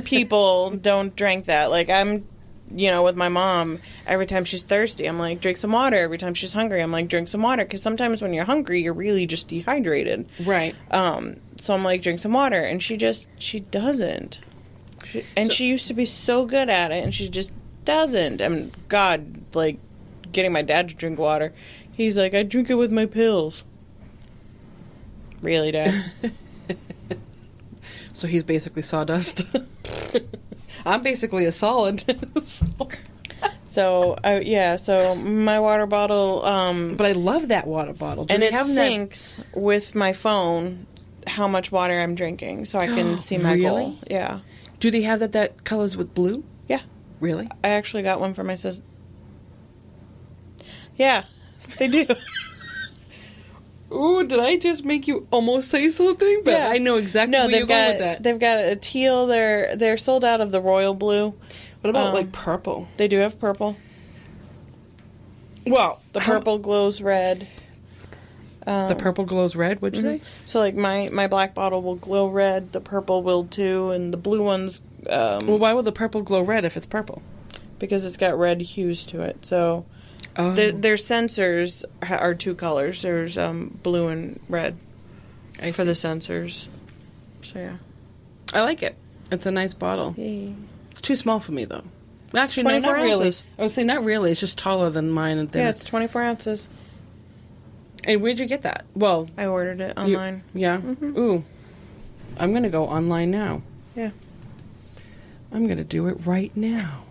people don't drink that. Like, I'm, with my mom, every time she's thirsty, I'm like, drink some water. Every time she's hungry, I'm like, drink some water. Because sometimes when you're hungry, you're really just dehydrated. Right. So I'm like, drink some water. And she doesn't. She used to be so good at it, and she just doesn't. I mean, God, like, getting my dad to drink water. He's like, I drink it with my pills. Really, Dad? So he's basically sawdust. I'm basically a solid. So my water bottle... but I love that water bottle. And it syncs with my phone how much water I'm drinking, so I can see my goal. Yeah. Do they have that colors with blue? Yeah. Really? I actually got one for my sister. Yeah, they do. Ooh, did I just make you almost say something? But yeah. I know exactly where you're going with that. They've got a teal. They're sold out of the royal blue. What about, like, purple? They do have purple. Well, the purple glows red. The purple glows red, what'd you say? So, like, my black bottle will glow red, the purple will too, and the blue ones... well, why would the purple glow red if it's purple? Because it's got red hues to it, so... Their sensors are two colors. There's blue and red for the sensors. So, yeah. I like it. It's a nice bottle. Yay. It's too small for me, though. Actually, no, not ounces. really. I would say not really. It's just taller than mine. And yeah, it's 24 ounces. And where'd you get that? Well, I ordered it online. Yeah? Mm-hmm. Ooh. I'm going to go online now. Yeah. I'm going to do it right now.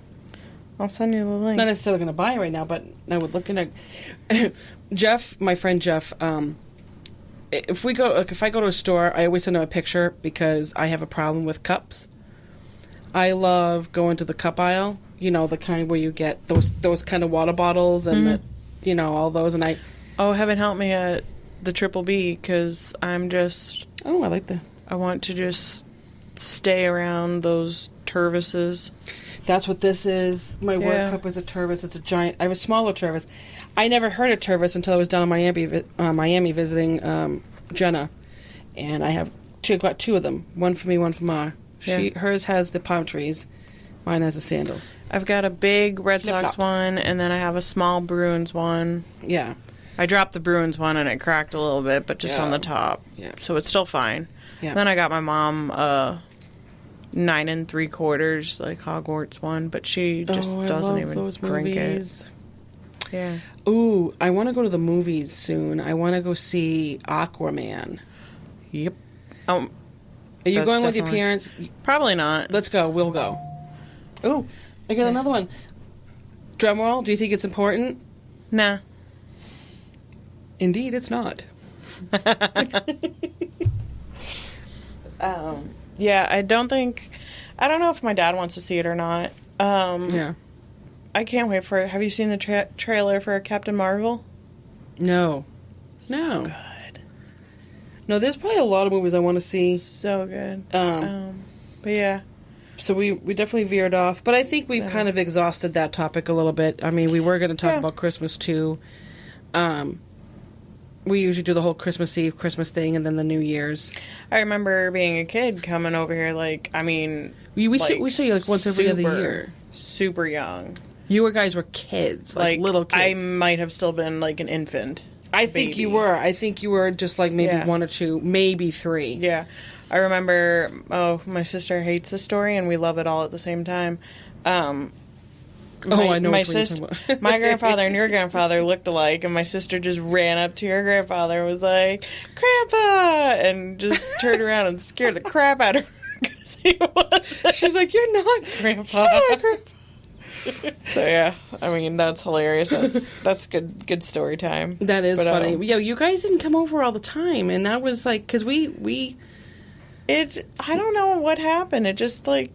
I'll send you the link. Not necessarily going to buy it right now, but I would look at it. Jeff, my friend Jeff, if I go to a store, I always send him a picture because I have a problem with cups. I love going to the cup aisle, the kind where you get those kind of water bottles and all those, and I... Oh, heaven help me at the Triple B, because I'm just... Oh, I like that. I want to just stay around those Tervises. That's what this is. My work cup is a Tervis. It's a giant... I have a smaller Tervis. I never heard of Tervis until I was down in Miami visiting Jenna. And I got two of them. One for me, one for Ma. Hers has the palm trees. Mine has the sandals. I've got a big Red Sox one, and then I have a small Bruins one. Yeah. I dropped the Bruins one, and it cracked a little bit, but just on the top. Yeah. So it's still fine. Yeah. Then I got my mom 9 3/4, like Hogwarts one, but she just doesn't even drink it. Yeah. Ooh, I want to go to the movies soon. I want to go see Aquaman. Yep. Are you going with your parents? Probably not. Let's go. We'll go. Ooh, I got another one. Drum roll. Do you think it's important? Nah. Indeed, it's not. Yeah, I don't know if my dad wants to see it or not. Yeah. I can't wait for it. Have you seen the trailer for Captain Marvel? No. So good. No, there's probably a lot of movies I want to see. So good. But yeah. So we definitely veered off. But I think we've kind of exhausted that topic a little bit. I mean, we were going to talk about Christmas, too. We usually do the whole Christmas Eve, Christmas thing, and then the New Year's. I remember being a kid coming over here, like, I mean... We saw you, like, once every other year. Super young. You guys were kids, like little kids. I might have still been, like, an infant. I think you were. I think you were just like maybe 1 or 2, maybe 3. Yeah. I remember, my sister hates the story, and we love it all at the same time. I know my sister, my grandfather and your grandfather looked alike, and my sister just ran up to your grandfather and was like, "Grandpa!" and just turned around and scared the crap out of her because he was. She's like, "You're not Grandpa." So yeah, I mean that's hilarious. That's good story time. That is funny. Yeah, you guys didn't come over all the time, and that was like because I don't know what happened. It just like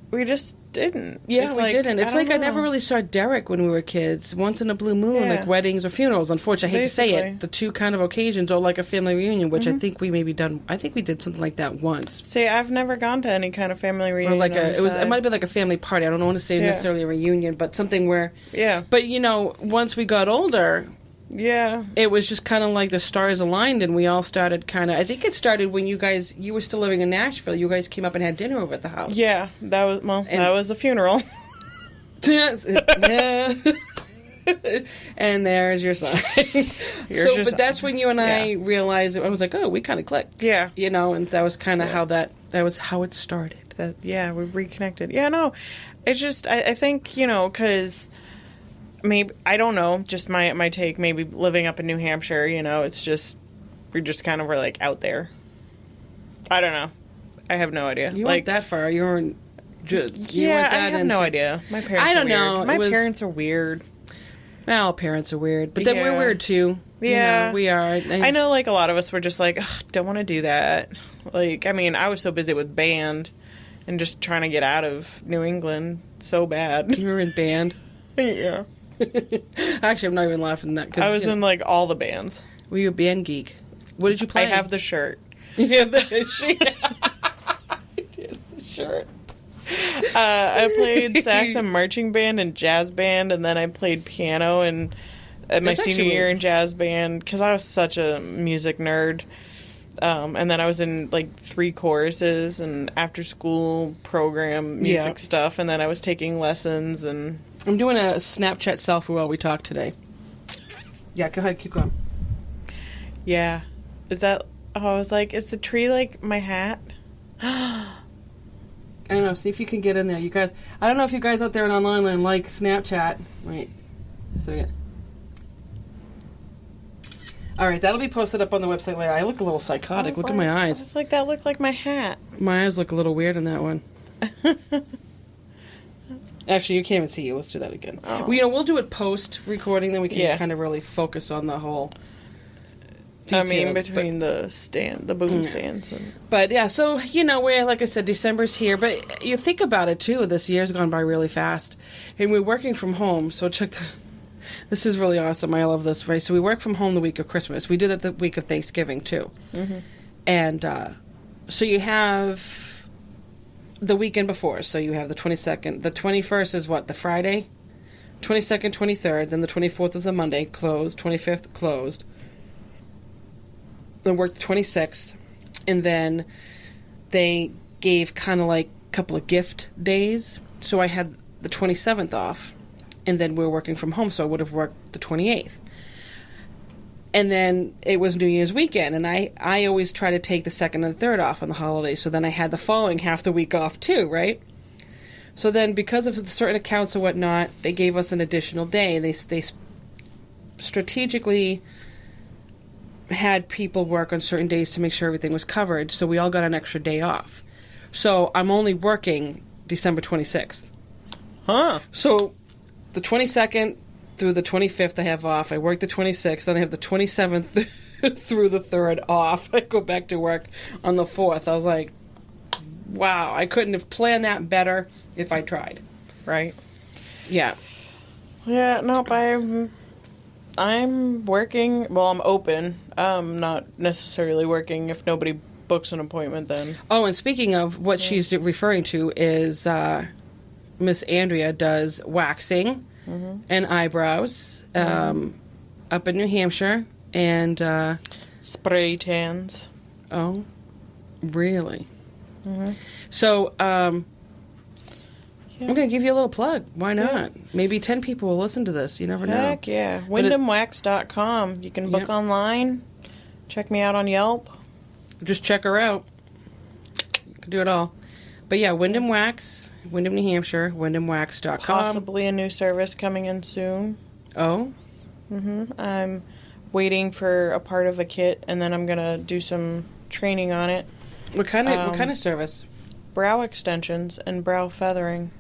we just didn't. Yeah, we didn't. It's like I never really saw Derek when we were kids. Once in a blue moon, like weddings or funerals. Unfortunately, I hate to say it, the 2 kind of occasions, or like a family reunion, which I think we I think we did something like that once. See, I've never gone to any kind of family reunion. Or like it might have been like a family party. I don't want to say necessarily a reunion, but something where. Yeah. But once we got older. Yeah. It was just kind of like the stars aligned, and we all started kind of... I think it started when you were still living in Nashville. You guys came up and had dinner over at the house. Yeah, that was the funeral. Yeah. And there's your sign. But that's when you and I realized... I was like, oh, we kind of clicked. Yeah. And that was kind of how that was how it started. We reconnected. Yeah, no, it's just... I think, because... Maybe, I don't know, just my take, maybe living up in New Hampshire, it's just, we're like out there. I don't know. I have no idea. You weren't that far. You weren't I have no idea. My parents I don't know. My parents are weird. Well, parents are weird. But then we're weird too. Yeah. We are. I know like a lot of us were just like, don't want to do that. Like, I mean, I was so busy with band and just trying to get out of New England so bad. You were in band? Yeah. Actually, I'm not even laughing at that. Cause, I was in, like, all the bands. Were you a band geek? What did you play? I have the shirt. Yeah, I did the shirt. I played sax and marching band and jazz band, and then I played piano and my senior year in jazz band, because I was such a music nerd. And then I was in, like, 3 choruses and after-school program music stuff, and then I was taking lessons and... I'm doing a Snapchat selfie while we talk today. Yeah, go ahead, keep going. Yeah. Is that... Oh, I was like, is the tree, like, my hat? I don't know, see if you can get in there. You guys... I don't know if you guys out there in online like Snapchat. Wait. So, yeah. Alright, that'll be posted up on the website later. I look a little psychotic. Look at my eyes. I was like, that looked like my hat. My eyes look a little weird in that one. Actually, you can't even see you. Let's do that again. Oh. Well, we'll do it post-recording, then we can kind of really focus on the whole details. I mean, between the boom stands. But, yeah, so, we're, like I said, December's here. But you think about it, too. This year's gone by really fast. And we're working from home, so this is really awesome. I love this, right? So we work from home the week of Christmas. We did it the week of Thanksgiving, too. Mm-hmm. And so you have... the weekend before, so you have the 22nd. The 21st is what, the Friday? 22nd, 23rd, then the 24th is a Monday, closed. 25th, closed. Then worked the 26th, and then they gave kind of like a couple of gift days, so I had the 27th off, and then we were working from home, so I would have worked the 28th. And then it was New Year's weekend, and I always try to take the 2nd and 3rd off on the holidays, so then I had the following half the week off too, right? So then because of certain accounts or whatnot, they gave us an additional day. They strategically had people work on certain days to make sure everything was covered, so we all got an extra day off. So I'm only working December 26th. Huh. So the 22nd... through the 25th I have off. I work the 26th, then I have the 27th through the 3rd off. I go back to work on the 4th. I was like, wow, I couldn't have planned that better if I tried. Right. Yeah. Yeah, nope, I'm working, well, I'm open. I'm not necessarily working if nobody books an appointment then. Oh, and speaking of, what she's referring to is Miss Andrea does waxing. Mm-hmm. And eyebrows up in New Hampshire, and spray tans. Oh, really? Mm-hmm. So I'm going to give you a little plug. Why not? Yeah. Maybe 10 people will listen to this. You never know. Heck yeah. WyndhamWax.com. You can book online. Check me out on Yelp. Just check her out. You can do it all. But yeah, Wyndham Wax, Wyndham, New Hampshire, WyndhamWax.com. Possibly a new service coming in soon. Oh? Mm-hmm. I'm waiting for a part of a kit, and then I'm going to do some training on it. What kind of service? Brow extensions and brow feathering.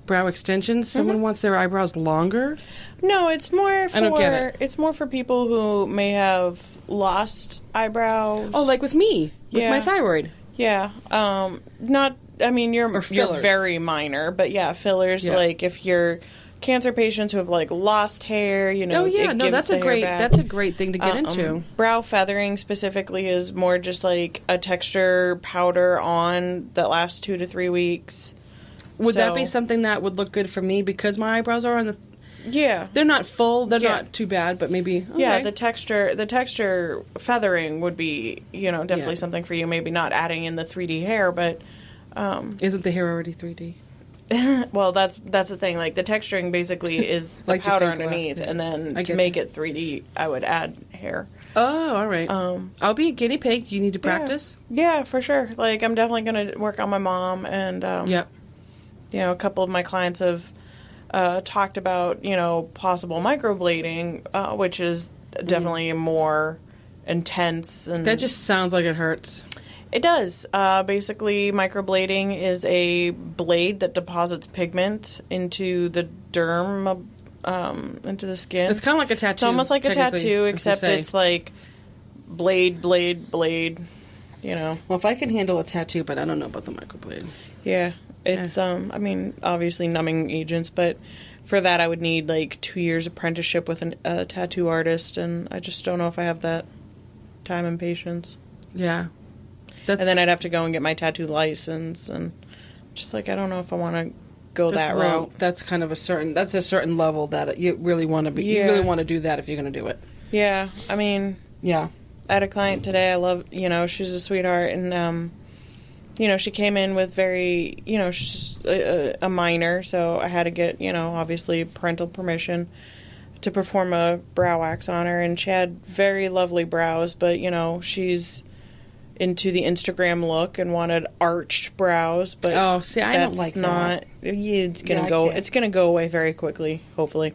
Brow extensions? Someone wants their eyebrows longer? No, it's more for I don't get it. It's more for people who may have lost eyebrows. Oh, like with me, with my thyroid. Yeah. Not. I mean, you're very minor, but yeah, fillers. Yeah. Like if you're cancer patients who have like lost hair, you know. Oh yeah, no, that's a great thing to get into. Brow feathering specifically is more just like a texture powder on that lasts 2 to 3 weeks. Would that be something that would look good for me because my eyebrows are on the? Yeah, they're not full. They're not too bad, but maybe. Okay. Yeah, the texture feathering would be definitely something for you. Maybe not adding in the 3D hair, but isn't the hair already 3D? Well, that's the thing. Like the texturing basically is the like powder underneath, and then to make it 3D, I would add hair. Oh, all right. I'll be a guinea pig. You need to practice. Yeah, for sure. Like I'm definitely going to work on my mom, and yep. A couple of my clients have talked about possible microblading, which is definitely more intense, and that just sounds like it hurts. It does. Basically, microblading is a blade that deposits pigment into the derm, into the skin. It's kind of like a tattoo. It's almost like a tattoo, except it's like blade. Well, if I can handle a tattoo, but I don't know about the microblade. Yeah. It's, I mean, obviously numbing agents, but for that I would need like 2 years apprenticeship with a tattoo artist, and I just don't know if I have that time and patience. Yeah. And then I'd have to go and get my tattoo license, and just like I don't know if I want to go that route. That's kind of a certain level that you really want to be. Yeah. You really want to do that if you're going to do it. Yeah, I mean, yeah. I had a client today. I love, she's a sweetheart, and she came in with very, she's a minor, so I had to get, obviously parental permission to perform a brow wax on her, and she had very lovely brows, but she's into the Instagram look and wanted arched brows, but I don't like that. It's gonna go away very quickly, hopefully,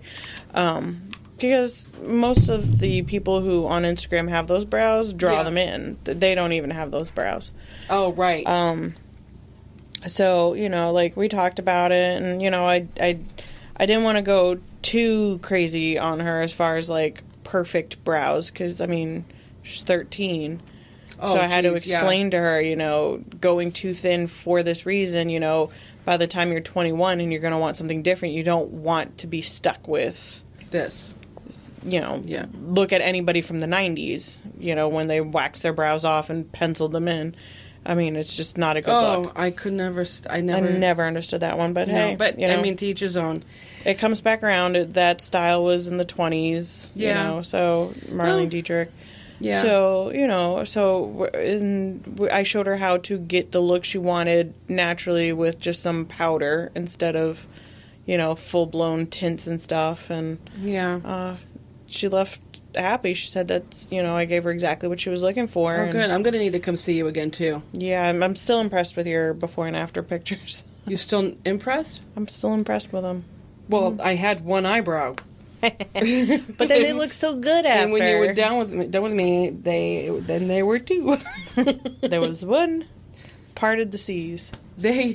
because most of the people who on Instagram have those brows draw them in. They don't even have those brows. Oh, right. So like we talked about it, and I didn't want to go too crazy on her as far as like perfect brows, because I mean she's 13. So I had to explain to her, going too thin for this reason, by the time you're 21 and you're going to want something different, you don't want to be stuck with this. Look at anybody from the 90s, when they waxed their brows off and penciled them in. I mean, it's just not a good look. I could never, I never understood that one, but hey. But, I mean, to each his own. It comes back around. That style was in the 20s, so Marlene Dietrich. Yeah. So, I showed her how to get the look she wanted naturally with just some powder instead of, full-blown tints and stuff. And she left happy. She said that's, I gave her exactly what she was looking for. Oh, good. I'm going to need to come see you again, too. Yeah, I'm still impressed with your before and after pictures. You still impressed? I'm still impressed with them. Well, I had one eyebrow. But then they look so good after. And when you were done with me, they were two. There was one parted the seas. They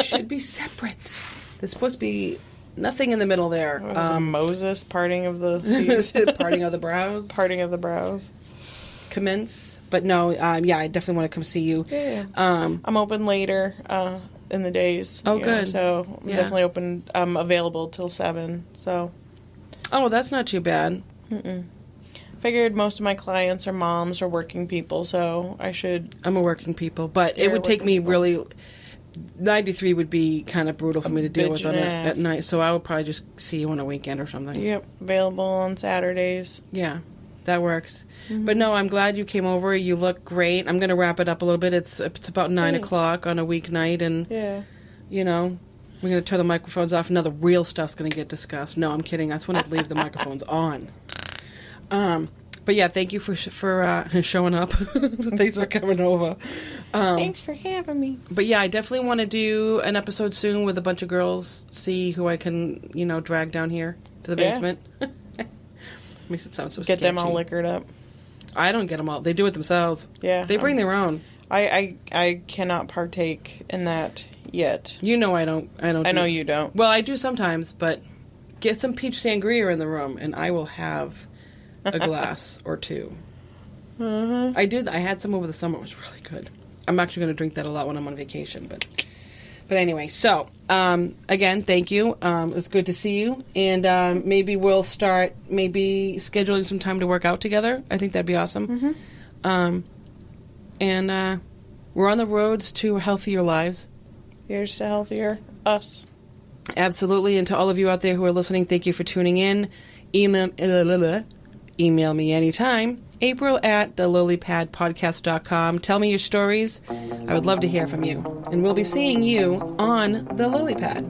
should be separate. There's supposed to be nothing in the middle there. Moses parting of the seas. Parting of the brows. Parting of the brows. Commence. But no, I definitely want to come see you. Yeah. I'm open later in the days. Oh, good. So I'm definitely open. I'm available till 7. So. Oh, that's not too bad. Figured most of my clients are moms or working people, so I should... I'm a working people, but it would take me really... 93 would be kind of brutal for me to deal with at night, so I would probably just see you on a weekend or something. Yep, available on Saturdays. Yeah, that works. But no, I'm glad you came over. You look great. I'm going to wrap it up a little bit. It's about 9 o'clock on a weeknight, and, We're going to turn the microphones off. Now the real stuff's going to get discussed. No, I'm kidding. I just want to leave the microphones on. But yeah, thank you for showing up. Thanks for coming over. Thanks for having me. But yeah, I definitely want to do an episode soon with a bunch of girls. See who I can, drag down here to the basement. Makes it sound so sketchy. Get them all liquored up. I don't get them all. They do it themselves. Yeah. They bring their own. I cannot partake in that yet. I don't. I know you don't. Well, I do sometimes, but get some peach sangria in the room, and I will have a glass or two. Mm-hmm. I had some over the summer. It was really good. I'm actually going to drink that a lot when I'm on vacation, but anyway. So again, thank you. It's good to see you, and maybe we'll start scheduling some time to work out together. I think that'd be awesome. Mm-hmm. And we're on the roads to healthier lives. Here's to healthier us. Absolutely. And to all of you out there who are listening, thank you for tuning in. Email me anytime. April@thelilypadpodcast.com. Tell me your stories. I would love to hear from you. And we'll be seeing you on the Lily Pad.